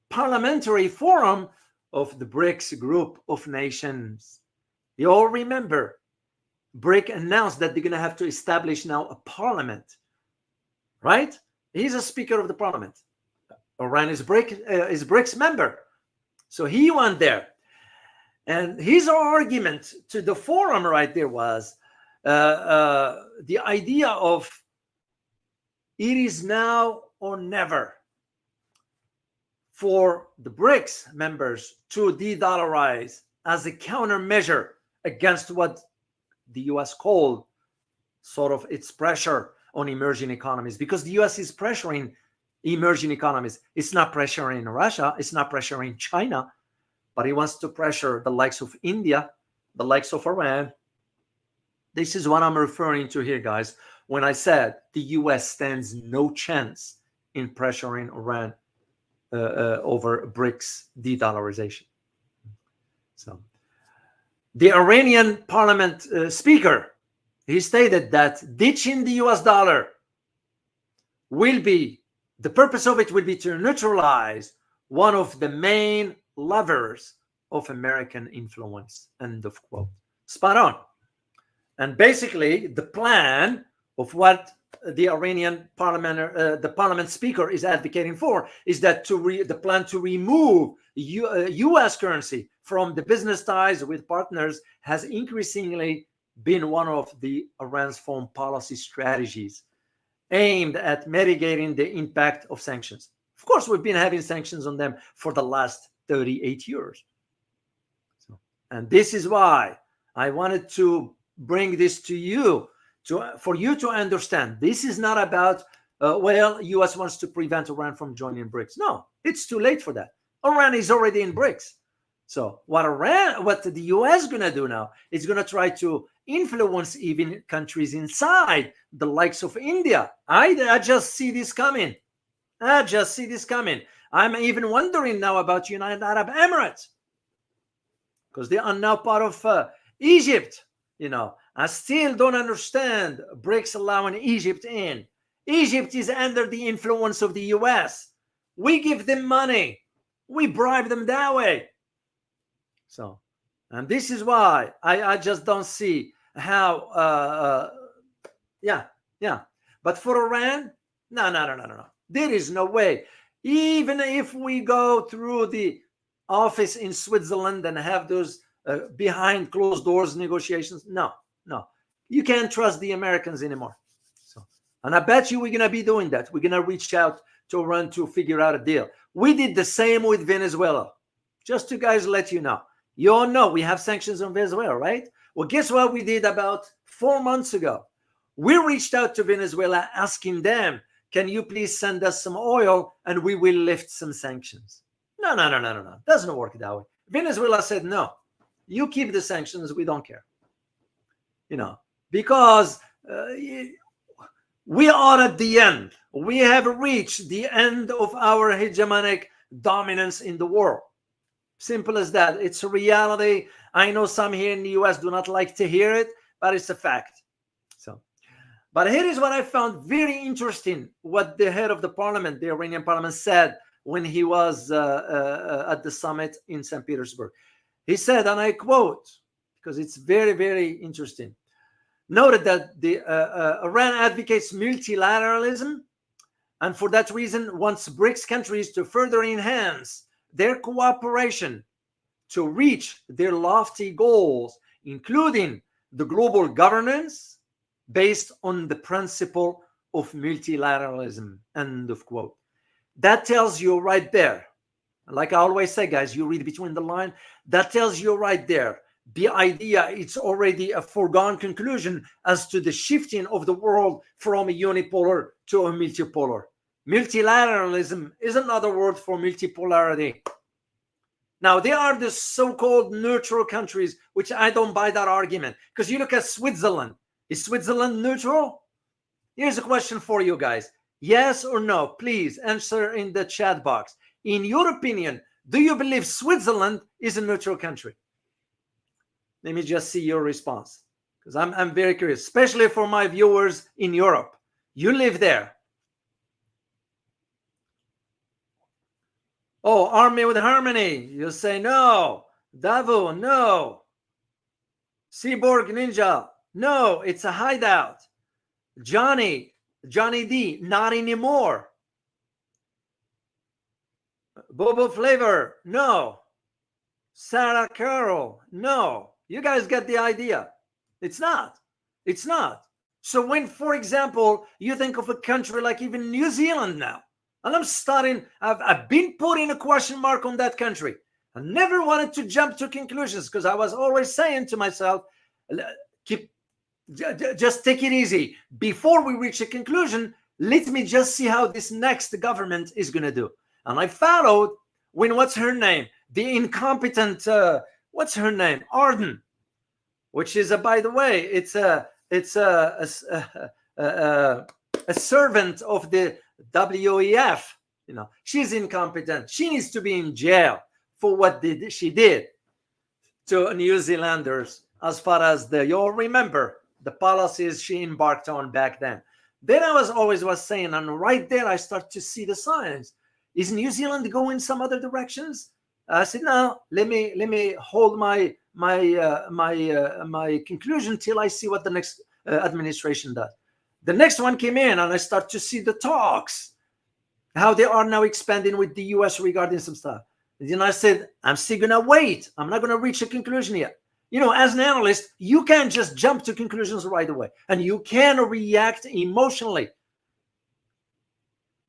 Parliamentary Forum of the BRICS group of nations. You all remember, BRIC announced that they're going to have to establish now a parliament, right? He's a speaker of the parliament. Iran is BRICS member. So he went there. And his argument to the forum right there was the idea of it is now or never for the BRICS members to de-dollarize as a countermeasure against what the US called sort of its pressure on emerging economies, because the US is pressuring emerging economies. It's not pressuring Russia, it's not pressuring China, but it wants to pressure the likes of India, the likes of Iran. This is what I'm referring to here, guys, when I said the US stands no chance in pressuring Iran over BRICS de-dollarization. So the Iranian parliament speaker, he stated that ditching the US dollar will be, the purpose of it will be to neutralize one of the main levers of American influence, end of quote. Spot on. And basically the plan of what the Iranian the parliament speaker is advocating for is that the plan to remove US currency from the business ties with partners has increasingly been one of the Iran's foreign policy strategies aimed at mitigating the impact of sanctions. Of course, we've been having sanctions on them for the last 38 years. And this is why I wanted to bring this to you, for you to understand. This is not about, well, US wants to prevent Iran from joining BRICS. No, it's too late for that. Iran is already in BRICS. So what the US is going to do now is going to try to influence even countries inside, the likes of India. I just see this coming. I just see this coming. I'm even wondering now about United Arab Emirates, because they are now part of Egypt. You know, I still don't understand BRICS allowing Egypt in. Egypt is under the influence of the US. We give them money. We bribe them that way. So, and this is why I just don't see how, yeah. But for Iran, no. There is no way. Even if we go through the office in Switzerland and have those behind closed doors negotiations, no. You can't trust the Americans anymore. So, and I bet you we're going to be doing that. We're going to reach out to Iran to figure out a deal. We did the same with Venezuela. Just to guys let you know. You all know we have sanctions on Venezuela, right? Well, guess what we did about 4 months ago? We reached out to Venezuela asking them, can you please send us some oil and we will lift some sanctions? No. Doesn't work that way. Venezuela said, no, you keep the sanctions. We don't care. You know, because we are at the end. We have reached the end of our hegemonic dominance in the world. Simple as that. It's a reality. I know some here in the US do not like to hear it, but it's a fact. So, but here is what I found very interesting, what the head of the parliament, the Iranian parliament, said when he was at the summit in St. Petersburg. He said, and I quote, because it's very, very interesting, noted that the Iran advocates multilateralism, and for that reason wants BRICS countries to further enhance their cooperation to reach their lofty goals, including the global governance based on the principle of multilateralism, end of quote. That tells you right there, like I always say, guys, you read between the lines, that tells you right there, the idea, it's already a foregone conclusion as to the shifting of the world from a unipolar to a multipolar. Multilateralism is another word for multipolarity. Now, they are the so-called neutral countries, which I don't buy that argument. Because you look at Switzerland. Is Switzerland neutral? Here's a question for you guys. Yes or no? Please answer in the chat box. In your opinion, do you believe Switzerland is a neutral country? Let me just see your response, because I'm very curious, especially for my viewers in Europe. You live there. Oh, Army with Harmony, you say no. Davo, no. Cyborg Ninja, no, it's a hideout. Johnny D, not anymore. Bobo Flavor, no. Sarah Carroll, no. You guys get the idea. It's not. It's not. So when, for example, you think of a country like even New Zealand now, and I've been putting a question mark on that country. I never wanted to jump to conclusions, because I was always saying to myself, just take it easy. Before we reach a conclusion, let me just see how this next government is going to do. And I followed when, what's her name? The incompetent, what's her name? Arden, which is, by the way, it's a servant of the WEF. You know, she's incompetent. She needs to be in jail for what she did to New Zealanders, as far as you all remember the policies she embarked on back then. Then I was saying, and right there I start to see the signs. Is New Zealand going some other directions? I said, no, let me hold my conclusion till I see what the next administration does. The next one came in, and I start to see the talks, how they are now expanding with the US regarding some stuff. And then I said, I'm still gonna wait. I'm not gonna reach a conclusion yet. You know, as an analyst, you can't just jump to conclusions right away, and you can react emotionally.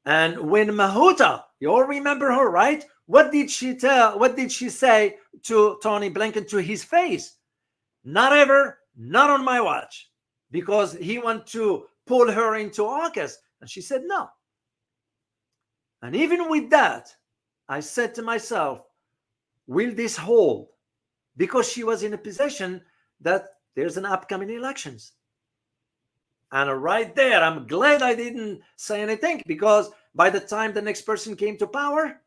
And when Mahuta, you all remember her, right? What did she say to Tony Blinken to his face? Not ever, not on my watch, because he wanted to pull her into AUKUS. And she said no. And even with that, I said to myself, will this hold? Because she was in a position that there's an upcoming elections. And right there, I'm glad I didn't say anything, because by the time the next person came to power,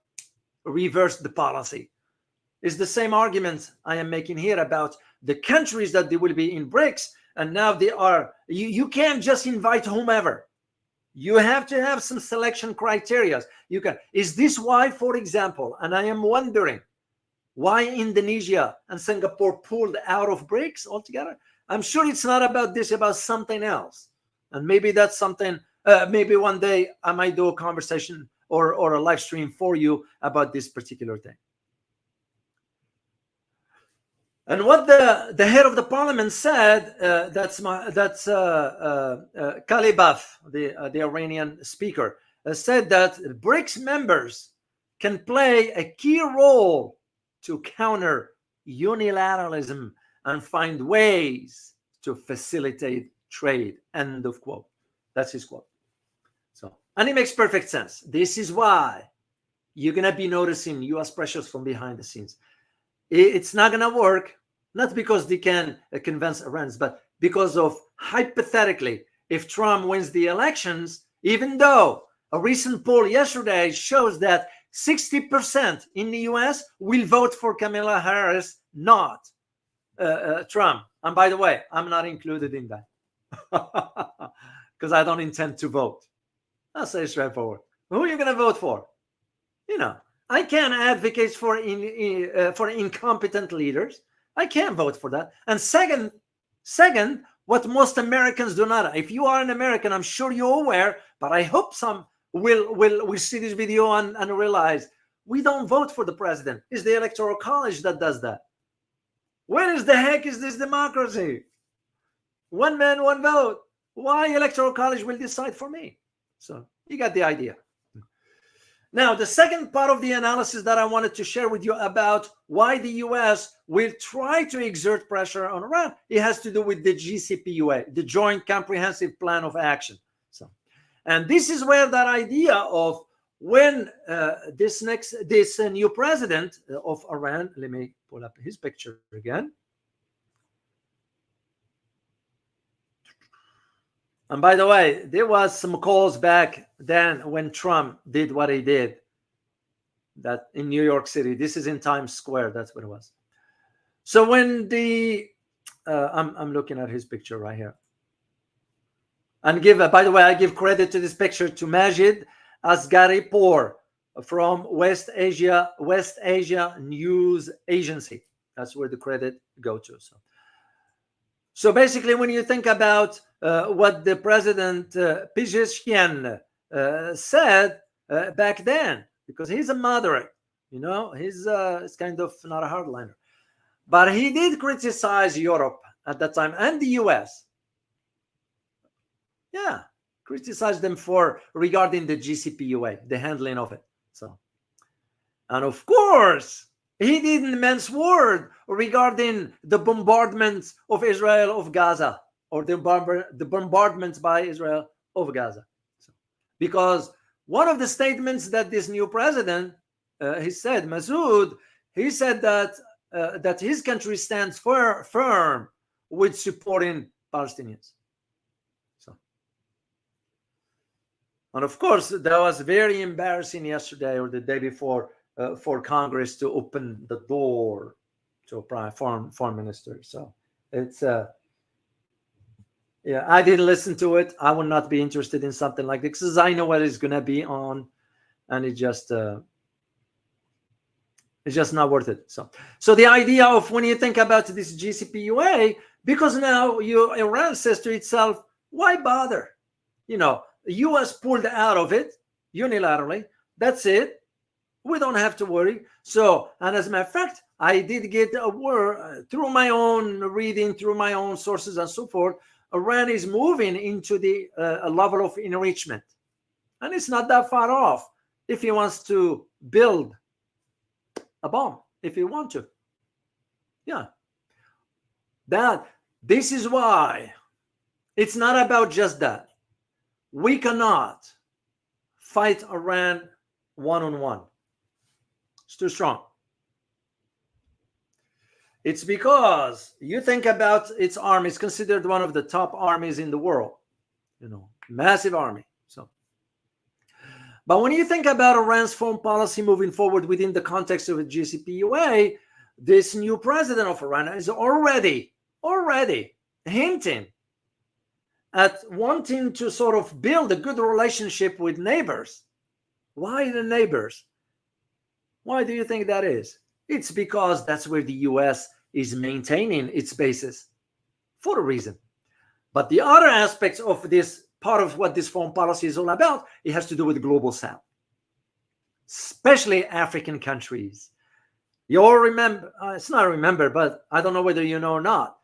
reversed the policy. It's the same argument I am making here about the countries that they will be in BRICS, and now they are, you can't just invite whomever. You have to have some selection criteria. Is this why, for example, and I am wondering why Indonesia and Singapore pulled out of BRICS altogether? I'm sure it's not about this, about something else. And maybe that's something, maybe one day I might do a conversation or a live stream for you about this particular thing. And what the head of the parliament said, that's Kalibaf, the Iranian speaker, said that BRICS members can play a key role to counter unilateralism and find ways to facilitate trade. End of quote. That's his quote. So, and it makes perfect sense. This is why you're going to be noticing US pressures from behind the scenes. It's not going to work, not because they can convince Iranians, but because of, hypothetically, if Trump wins the elections, even though a recent poll yesterday shows that 60% in the US will vote for Kamala Harris, not Trump. And by the way, I'm not included in that because I don't intend to vote. I'll say straightforward. Who are you going to vote for? You know, I can't advocate for incompetent leaders. I can't vote for that. And second, what most Americans do not. If you are an American, I'm sure you're aware, but I hope some will see this video and realize we don't vote for the president. It's the Electoral College that does that. Where is the heck is this democracy? One man, one vote. Why Electoral College will decide for me? So you got the idea. Now, the second part of the analysis that I wanted to share with you about why the US will try to exert pressure on Iran, it has to do with the JCPOA, the Joint Comprehensive Plan of Action. So, and this is where that idea of when this new president of Iran, let me pull up his picture again. And by the way, there was some calls back then when Trump did what he did, that in New York City. This is in Times Square. That's what it was. So when the I'm looking at his picture right here. And by the way, I give credit to this picture to Masoud Pezeshkian from West Asia News Agency. That's where the credit go to. So basically, when you think about what the President Pezeshkian said back then, because he's a moderate, he's kind of not a hardliner, but he did criticize Europe at that time and the US. Yeah, criticize them regarding the JCPOA, the handling of it. And of course, he didn't mince word regarding the bombardments of Israel of Gaza, or the bombardments by Israel of Gaza. Because one of the statements that this new president, he said, Masoud, he said that his country stands firm with supporting Palestinians. And of course, that was very embarrassing yesterday or the day before for Congress to open the door to a foreign minister. So it's yeah, I didn't listen to it. I would not be interested in something like this because I know what it's gonna be on, and it's just not worth it. So the idea of when you think about this JCPOA, because now Iran says to itself, why bother? The U.S. pulled out of it unilaterally. That's it. We don't have to worry. And as a matter of fact, I did get a word through my own reading, through my own sources and so forth. Iran is moving into the level of enrichment. And it's not that far off if he wants to build a bomb, if he wants to. Yeah. This is why it's not about just that. We cannot fight Iran one-on-one. It's too strong. It's because you think about its army. It's considered one of the top armies in the world. Massive army. But when you think about Iran's foreign policy moving forward within the context of the JCPOA, this new president of Iran is already hinting at wanting to sort of build a good relationship with neighbors. Why the neighbors? Why do you think that is? It's because that's where the US is maintaining its bases for a reason. But the other aspects of this, part of what this foreign policy is all about, it has to do with the global south, especially African countries. You all remember, it's not remember, but I don't know whether you know or not,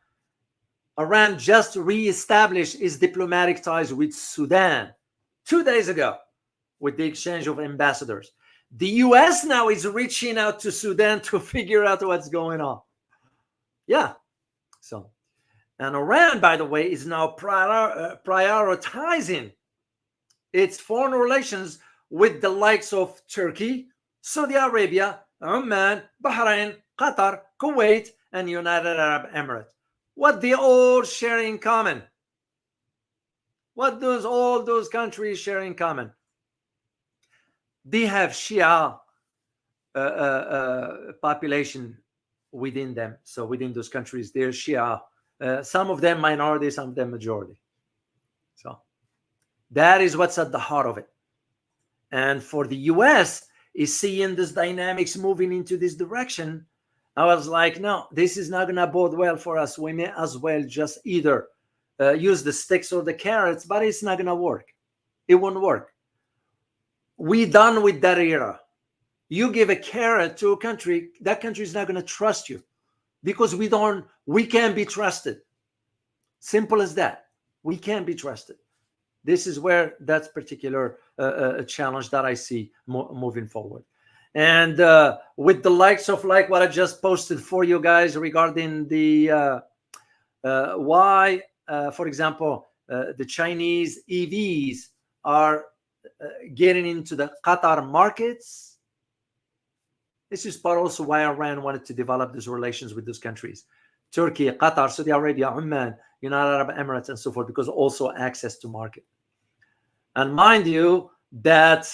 Iran just reestablished its diplomatic ties with Sudan 2 days ago with the exchange of ambassadors. The US now is reaching out to Sudan to figure out what's going on. Yeah. And Iran, by the way, is now prioritizing its foreign relations with the likes of Turkey, Saudi Arabia, Oman, Bahrain, Qatar, Kuwait, and United Arab Emirates. What they all share in common? What does all those countries share in common? They have Shia population within them. So within those countries, they're Shia. Some of them minority, some of them majority. So that is what's at the heart of it. And for the US, is seeing this dynamics moving into this direction. I was like, no, this is not going to bode well for us. We may as well just either use the sticks or the carrots, but it's not going to work. It won't work. We done with that era. You give a carrot to a country, that country is not going to trust you because we can't be trusted. Simple as that. We can't be trusted. This is where that's particular challenge that I see moving forward. And with the likes of like what I just posted for you guys regarding the why, for example, the Chinese EVs are getting into the Qatar markets. This is part also why Iran wanted to develop these relations with those countries. Turkey, Qatar, Saudi Arabia, Oman, United Arab Emirates, and so forth, because also access to market. And mind you that,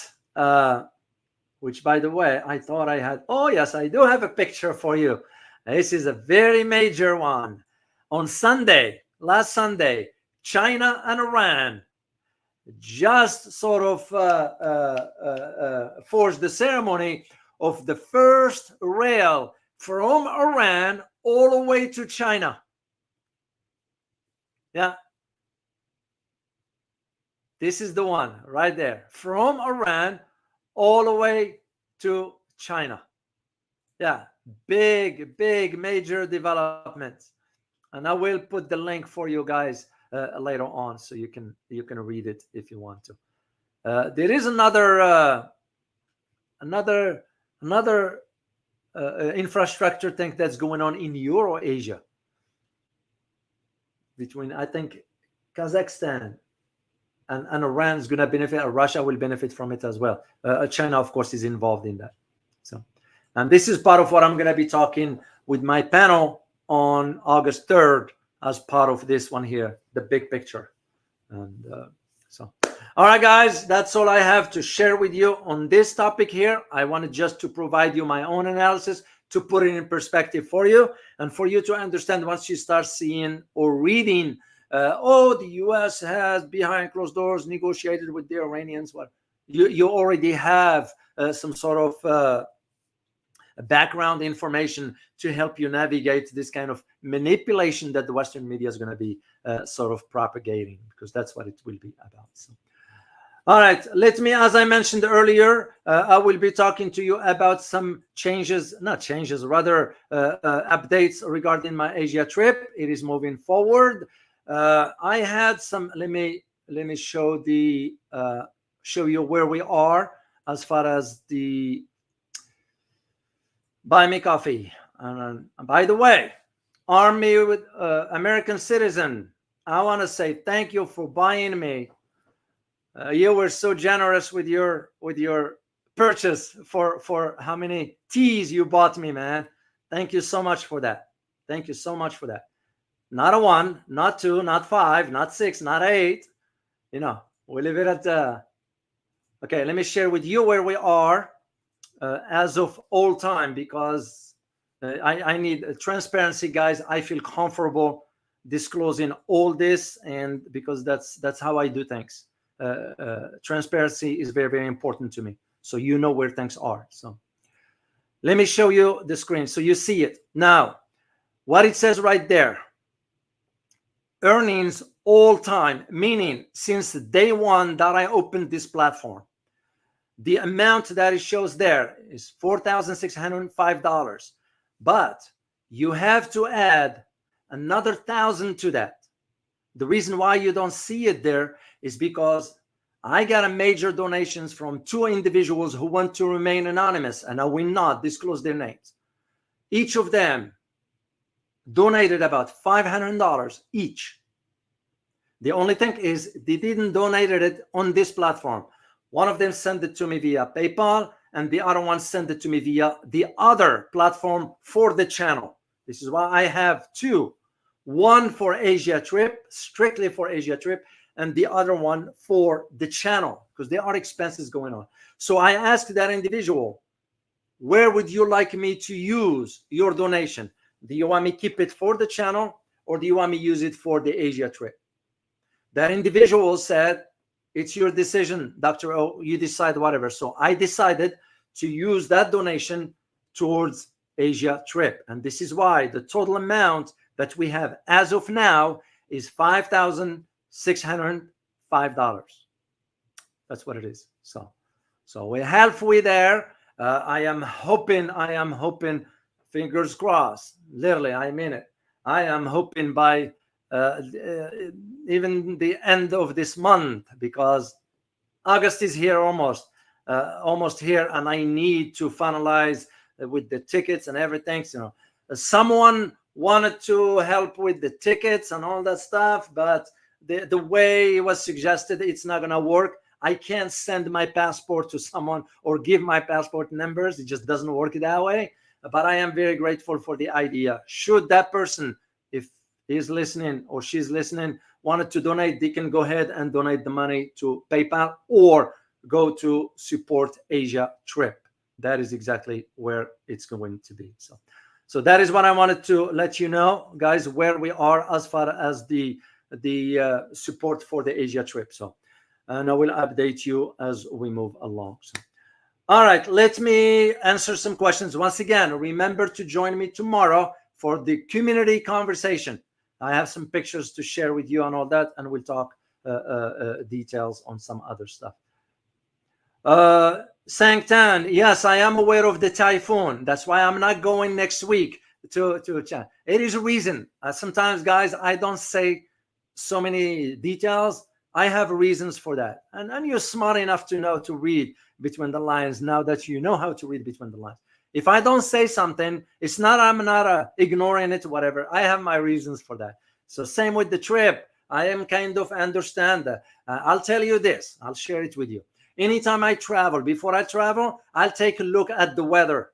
which by the way, I thought I had, oh yes, I do have a picture for you. This is a very major one. On Sunday, last Sunday, China and Iran just sort of forged the ceremony of the first rail from Iran all the way to China. Yeah. This is the one right there, from Iran all the way to China. Yeah, big major developments. And I will put the link for you guys later on, so you can read it if you want to. There is another infrastructure thing that's going on in Euro-Asia between, I think, Kazakhstan and Iran is going to benefit. Russia will benefit from it as well. China, of course, is involved in that. So, and this is part of what I'm going to be talking with my panel on August 3rd as part of this one here, the big picture. And so, all right, guys, that's all I have to share with you on this topic here. I wanted just to provide you my own analysis, to put it in perspective for you, and for you to understand once you start seeing or reading, the U.S. has behind closed doors negotiated with the Iranians. What you already have some sort of background information to help you navigate this kind of manipulation that the Western media is going to be sort of propagating, because that's what it will be about. So, all right, let me, as I mentioned earlier, I will be talking to you about some updates regarding my Asia trip. It is moving forward. I had some, let me show you where we are as far as the buy me coffee. And by the way, Army with American citizen, I want to say thank you for buying me. You were so generous with your purchase for how many teas you bought me, man. Thank you so much for that. Thank you so much for that. Not a 1, not 2, not 5, not 6, not 8. You know, we leave it at okay, let me share with you where we are as of all time, because I need transparency, guys. I feel comfortable disclosing all this, and because that's how I do things. Transparency is very important to me, so you know where things are. So let me show you the screen so you see it. Now, what it says right there, earnings all time, meaning since day one that I opened this platform, the amount that it shows there is $4,605, but you have to add another 1,000 to that. The reason why you don't see it there is because I got a major donations from 2 individuals who want to remain anonymous, and I will not disclose their names. Each of them donated about $500 each. The only thing is they didn't donate it on this platform. One of them sent it to me via PayPal, and the other one sent it to me via the other platform for the channel. This is why I have 2. One for Asia trip, strictly for Asia trip, and the other one for the channel, because there are expenses going on. So I asked that individual, where would you like me to use your donation? Do you want me to keep it for the channel, or do you want me to use it for the Asia trip? That individual said, it's your decision, Dr. O, you decide whatever. So I decided to use that donation towards Asia trip. And this is why the total amount that we have as of now is $5,605. That's what it is. So we're halfway there. I am hoping, fingers crossed, literally, I mean it. I am hoping by even the end of this month, because August is here almost here, and I need to finalize with the tickets and everything. So someone wanted to help with the tickets and all that stuff, but the way it was suggested, it's not gonna work. I can't send my passport to someone or give my passport numbers. It just doesn't work that way. But I am very grateful for the idea. Should that person, if is listening or she's listening, wanted to donate, they can go ahead and donate the money to PayPal or go to Support Asia Trip. That is exactly where it's going to be. So that is what I wanted to let you know, guys, where we are as far as the support for the Asia trip. So, and I will update you as we move along. So, all right, let me answer some questions. Once again, remember to join me tomorrow for the community conversation. I have some pictures to share with you on all that, and we'll talk details on some other stuff. Sangtan, yes, I am aware of the typhoon. That's why I'm not going next week to China. It is a reason. Sometimes, guys, I don't say so many details. I have reasons for that. And you're smart enough to know to read between the lines now that you know how to read between the lines. If I don't say something, it's not I'm not ignoring it, whatever. I have my reasons for that. So same with the trip. I am kind of understand that. I'll tell you this. I'll share it with you. Anytime I travel, before I travel, I'll take a look at the weather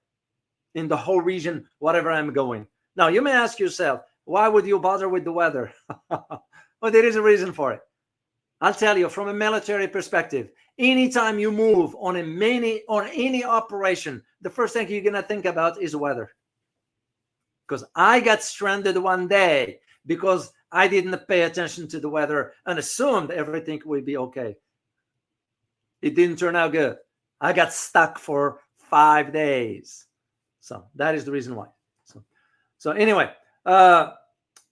in the whole region, whatever I'm going. Now, you may ask yourself, why would you bother with the weather? Well, there is a reason for it. I'll tell you, from a military perspective, anytime you move on any operation, the first thing you're going to think about is weather. Because I got stranded one day because I didn't pay attention to the weather and assumed everything would be okay. It didn't turn out good. I got stuck for 5 days. So that is the reason why. So anyway,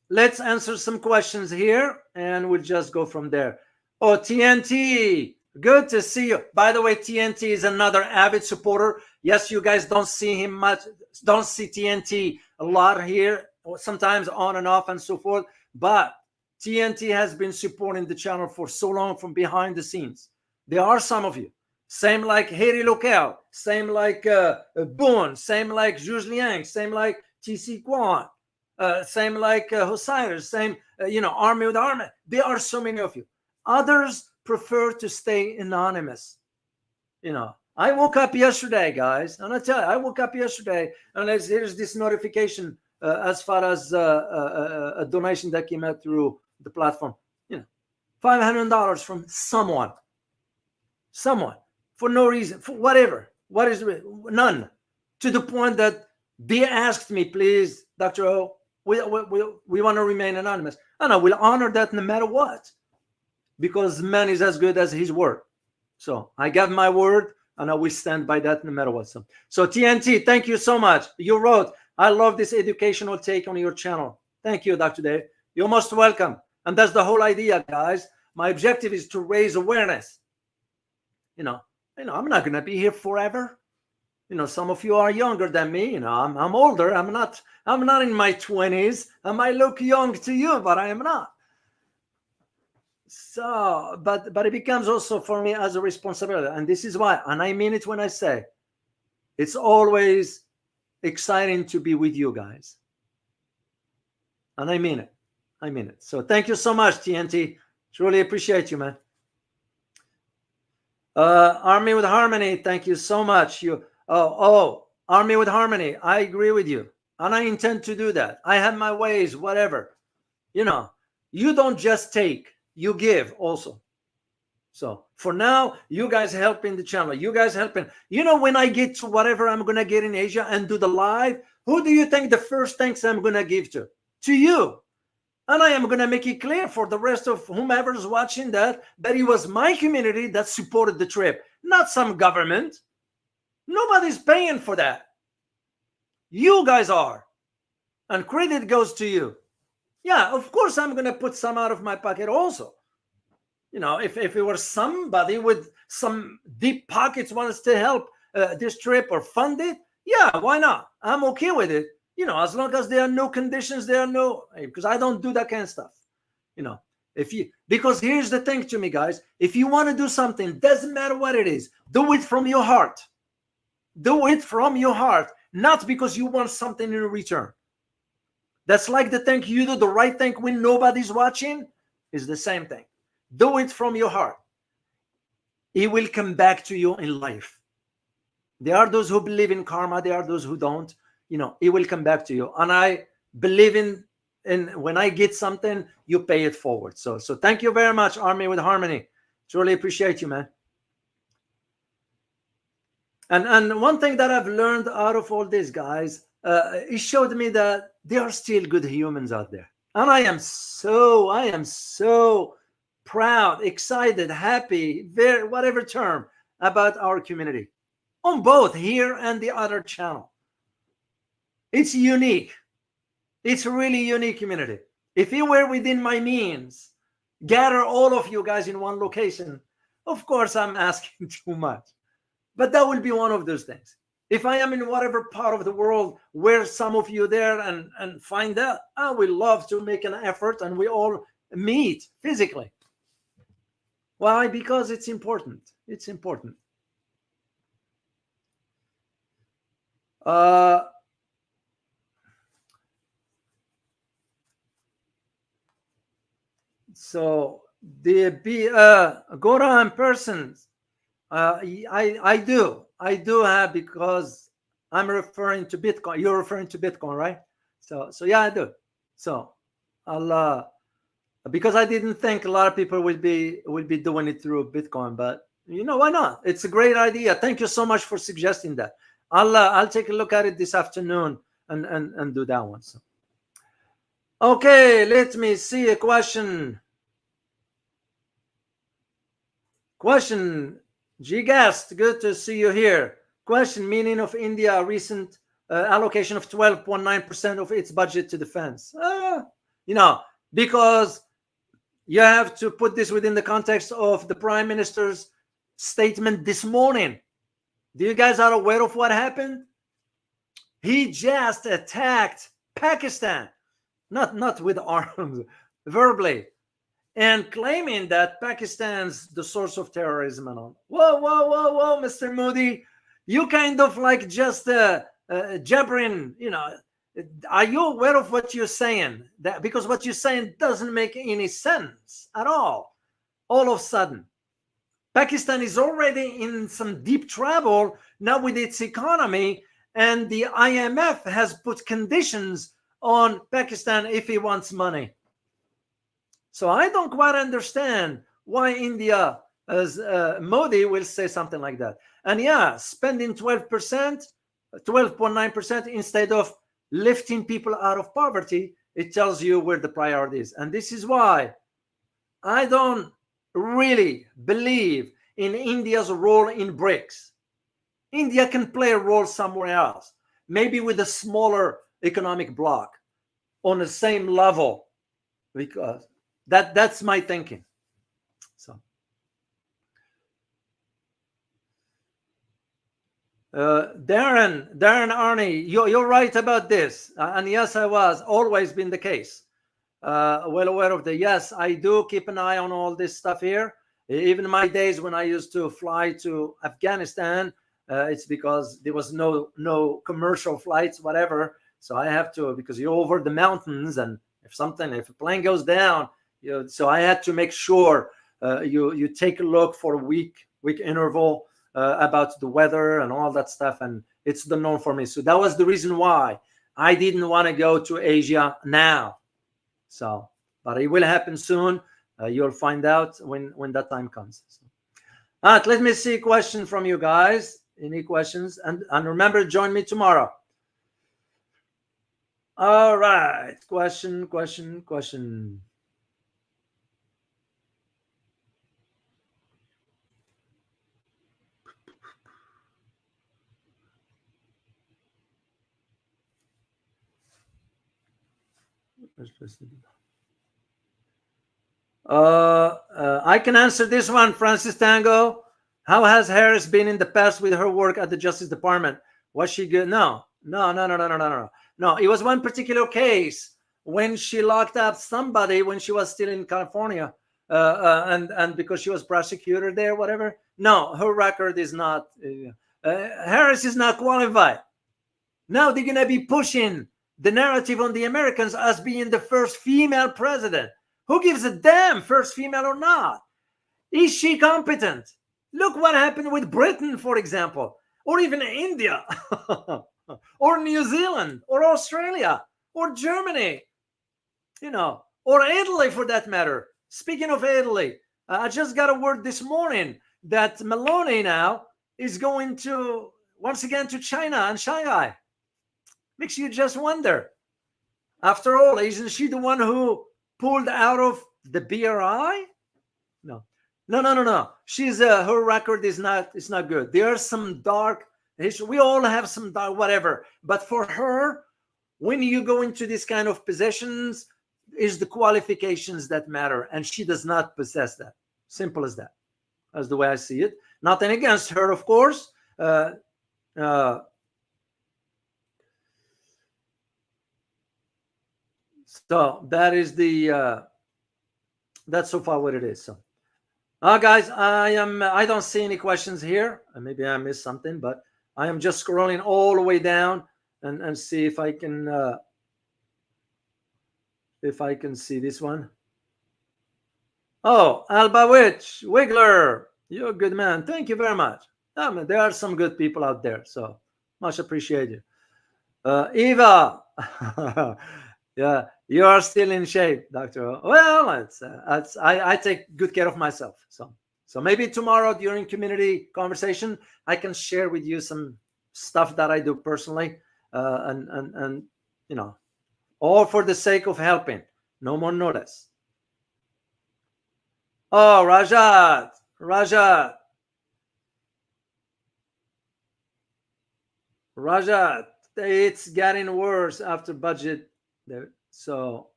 let's answer some questions here and we'll just go from there. Oh, TNT, good to see you. By the way, TNT is another avid supporter. Yes, you guys don't see him much, don't see TNT a lot here, sometimes on and off and so forth. But TNT has been supporting the channel for so long from behind the scenes. There are some of you. Same like Harry Locale, same like Boone, same like Zhu Liang, same like TC Quan, same like Hosseiner, same, Army with Army. There are so many of you. Others prefer to stay anonymous. I woke up yesterday, guys, and I tell you, I woke up yesterday, and here's this notification as far as a donation that came out through the platform. $500 from someone for no reason, for whatever. What is it? None. To the point that they asked me, please, Dr. O, we want to remain anonymous. And I will honor that no matter what, because man is as good as his word. So I got my word, and I will stand by that no matter what. So TNT, thank you so much. You wrote, I love this educational take on your channel. Thank you, Dr. Dave. You're most welcome. And that's the whole idea, guys. My objective is to raise awareness. I'm not going to be here forever. Some of you are younger than me. I'm older. I'm not in my 20s. I might look young to you, but I am not. So, but it becomes also for me as a responsibility. And this is why, and I mean it when I say, it's always exciting to be with you guys. And I mean it. So thank you so much, TNT. Truly appreciate you, man. Army with Harmony, thank you so much. Army with Harmony, I agree with you, and I intend to do that. I have my ways, whatever. You don't just take, you give also. So for now, you guys helping the channel, you guys helping. When I get to whatever I'm gonna get in Asia and do the live, who do you think the first thanks I'm gonna give to? To you. And I am going to make it clear for the rest of whomever is watching that it was my community that supported the trip, not some government. Nobody's paying for that. You guys are. And credit goes to you. Yeah, of course, I'm going to put some out of my pocket also. If it were somebody with some deep pockets wants to help this trip or fund it, yeah, why not? I'm okay with it. As long as there are no conditions, because I don't do that kind of stuff. Because here's the thing to me, guys, if you want to do something, doesn't matter what it is, do it from your heart. Do it from your heart, not because you want something in return. That's like the thing you do the right thing when nobody's watching is the same thing. Do it from your heart. It will come back to you in life. There are those who believe in karma. There are those who don't. It will come back to you. And I believe in and when I get something, you pay it forward. So thank you very much, Army with Harmony. Truly appreciate you, man. And one thing that I've learned out of all this, guys, it showed me that there are still good humans out there, and I am so proud, excited, happy, very whatever term, about our community on both here and the other channel. It's unique. It's a really unique community. If it were within my means, gather all of you guys in one location, of course I'm asking too much. But that will be one of those things. If I am in whatever part of the world where some of you there and find out, I would love to make an effort and we all meet physically. Why? Because it's important. It's important. So the Goran persons, I do have, because I'm referring to Bitcoin. You're referring to Bitcoin, right? So yeah, I do. So I'll because I didn't think a lot of people will be doing it through Bitcoin, but you know, why not? It's a great idea. Thank you so much for suggesting that. I'll take a look at it this afternoon and do that one. So okay, let me see a question. G-Guest, good to see you here. Question: meaning of India recent allocation of 12.9% of its budget to defense. You know, because you have to put this within the context of the Prime Minister's statement this morning. Do you guys are aware of what happened? He just attacked Pakistan, not with arms, verbally, and claiming that Pakistan's the source of terrorism and all. Whoa, Mr. Modi, you kind of like just jabbering, you know. Are you aware of what you're saying? That because what you're saying doesn't make any sense at all. All of a sudden, Pakistan is already in some deep trouble now with its economy, and the IMF has put conditions on Pakistan if he wants money. So I don't quite understand why India, as Modi, will say something like that. And yeah, spending 12%, 12.9% instead of lifting people out of poverty, it tells you where the priority is. And this is why I don't really believe in India's role in BRICS. India can play a role somewhere else, maybe with a smaller economic bloc on the same level, because that's my thinking. So Darren Arnie, you're right about this, and yes, I was always been the case. Well aware of the, yes, I do keep an eye on all this stuff here. Even in my days when I used to fly to Afghanistan, it's because there was no commercial flights, whatever. So I have to, because you're over the mountains, and if a plane goes down, so I had to make sure you take a look for a week interval about the weather and all that stuff, and it's the norm for me. So that was the reason why I didn't want to go to Asia now. So, but it will happen soon. You'll find out when that time comes. So, all right, let me see a question from you guys. Any questions? And remember, join me tomorrow. All right, question. I can answer this one, Francis Tango. How has Harris been in the past with her work at the Justice Department? Was she good? No. It was one particular case when she locked up somebody when she was still in California, and because she was prosecutor there, whatever. No, her record is not. Harris is not qualified. Now they're gonna be pushing the narrative on the Americans as being the first female president. Who gives a damn, first female or not? Is she competent? Look what happened with Britain, for example, or even India, or New Zealand, or Australia, or Germany. or Italy for that matter. Speaking of Italy, I just got a word this morning that Meloni now is going to once again to China and Shanghai. Makes you just wonder. After all, isn't she the one who pulled out of the BRI? No. She's her record is not good. There are some dark history. We all have some dark whatever. But for her, when you go into this kind of positions, is the qualifications that matter, and she does not possess that. Simple as that. That's the way I see it. Nothing against her, of course. So that is the that's so far what it is. So guys, I don't see any questions here. Maybe I missed something, but I am just scrolling all the way down and see if I can see this one. Oh, Albawitch Wiggler, you're a good man. Thank you very much. There are some good people out there, so much appreciate you. Eva, yeah, you are still in shape, Doctor. Well, I take good care of myself. So maybe tomorrow during community conversation, I can share with you some stuff that I do personally, and all for the sake of helping. No more, no less. Oh, Rajat, it's getting worse after budget. So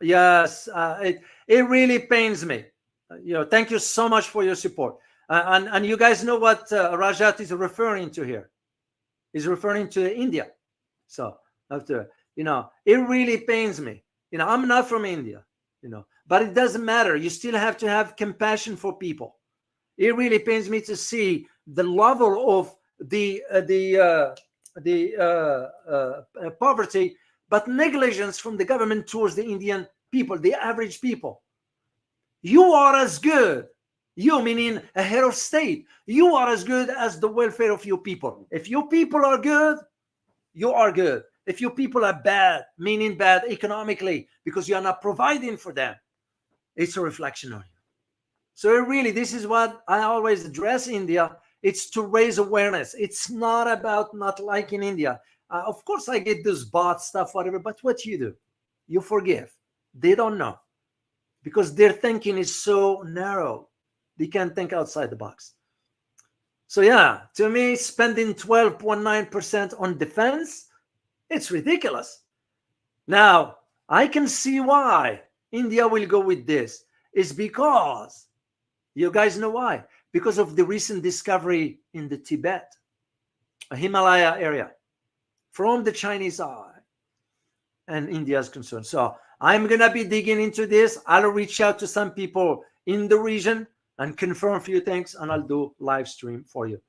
yes, it really pains me. Thank you so much for your support. And you guys know what Rajat is referring to here. He's referring to India. So after it really pains me. I'm not from India. But it doesn't matter. You still have to have compassion for people. It really pains me to see the level of the poverty, but negligence from the government towards the Indian people, the average people. You are as good, you meaning a head of state, you are as good as the welfare of your people. If your people are good, you are good. If your people are bad, meaning bad economically, because you are not providing for them, it's a reflection on you. So really, this is what I always address India. It's to raise awareness. It's not about not liking India. Of course, I get this bot stuff, whatever, but what you do, you forgive. They don't know because their thinking is so narrow. They can't think outside the box. So yeah, to me, spending 12.9% on defense, it's ridiculous. Now, I can see why India will go with this. It's because, you guys know why? Because of the recent discovery in the Tibet, a Himalaya area, from the Chinese eye, and India is concerned. So I'm going to be digging into this. I'll reach out to some people in the region and confirm a few things, and I'll do live stream for you.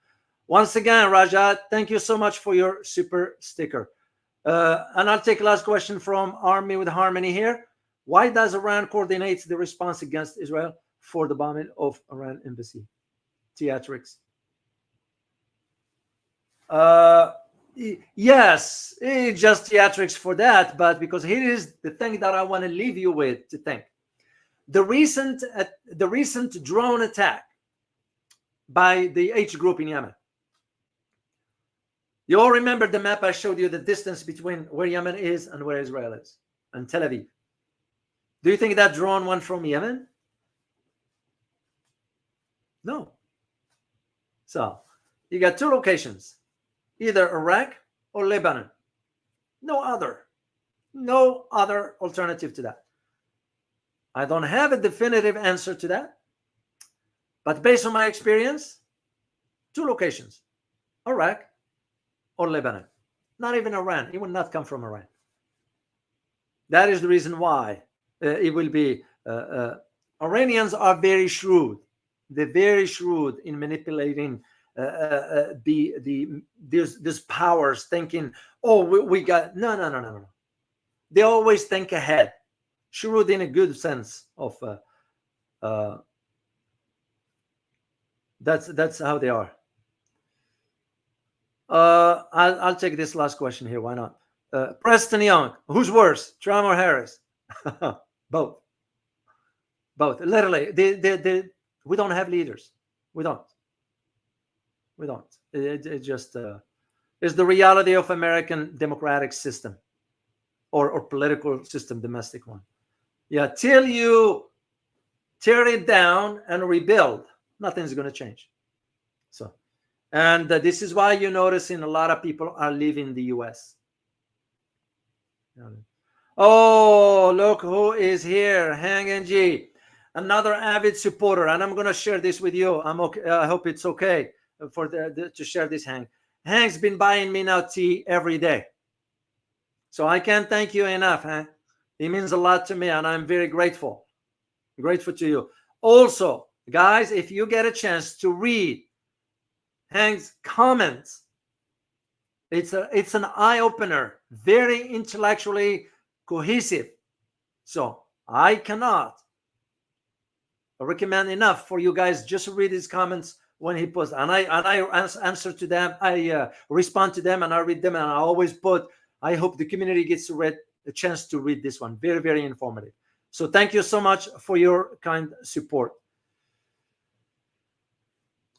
Once again, Rajat, thank you so much for your super sticker. And I'll take last question from Army with Harmony here. Why does Iran coordinate the response against Israel for the bombing of Iran embassy? Theatrics. Yes, it's just theatrics for that, but because here is the thing that I want to leave you with to think. The recent drone attack by the H group in Yemen. You all remember the map I showed you, the distance between where Yemen is and where Israel is, and Tel Aviv. Do you think that drone went from Yemen? No. So you got two locations, either Iraq or Lebanon. No other alternative to that. I don't have a definitive answer to that, but based on my experience, two locations, Iraq or Lebanon. Not even Iran. It will not come from Iran. That is the reason why it will be. Iranians are very shrewd. They're very shrewd in manipulating these powers, thinking, oh, we got no. They always think ahead. Shrewd in a good sense of that's how they are. I'll take this last question here. Why not? Preston Young, who's worse, Trump or Harris? Both. Literally, we don't have leaders. We don't. It just is the reality of American democratic system, or political system, domestic one. Yeah, till you tear it down and rebuild, nothing's going to change. So, and this is why you're noticing a lot of people are leaving the U.S. Oh, look who is here, Hang and G, another avid supporter, and I'm going to share this with you. I'm okay. I hope it's okay for to share this. Hang's been buying me now tea every day, so I can't thank you enough, Hang. It means a lot to me, and I'm very grateful to you. Also, guys, if you get a chance to read Hang's comments, it's an eye-opener, very intellectually cohesive. So I cannot recommend enough for you guys just read his comments when he posts, and I answer to them. I respond to them, and I read them, and I always put, I hope the community gets a chance to read this one. Very, very informative. So thank you so much for your kind support.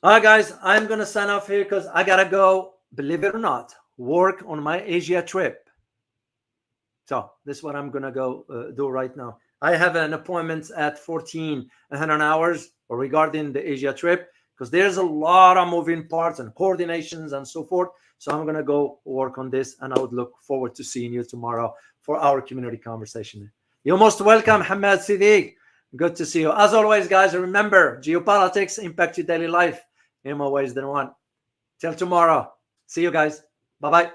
All right, guys, I'm going to sign off here because I got to go, believe it or not, work on my Asia trip. So this is what I'm going to go do right now. I have an appointment at 1400 hours regarding the Asia trip, because there's a lot of moving parts and coordinations and so forth. So I'm going to go work on this, and I would look forward to seeing you tomorrow for our community conversation. You're most welcome, Hamad Siddiq. Good to see you. As always, guys, remember, geopolitics impact your daily life in more ways than one. Till tomorrow. See you guys. Bye-bye.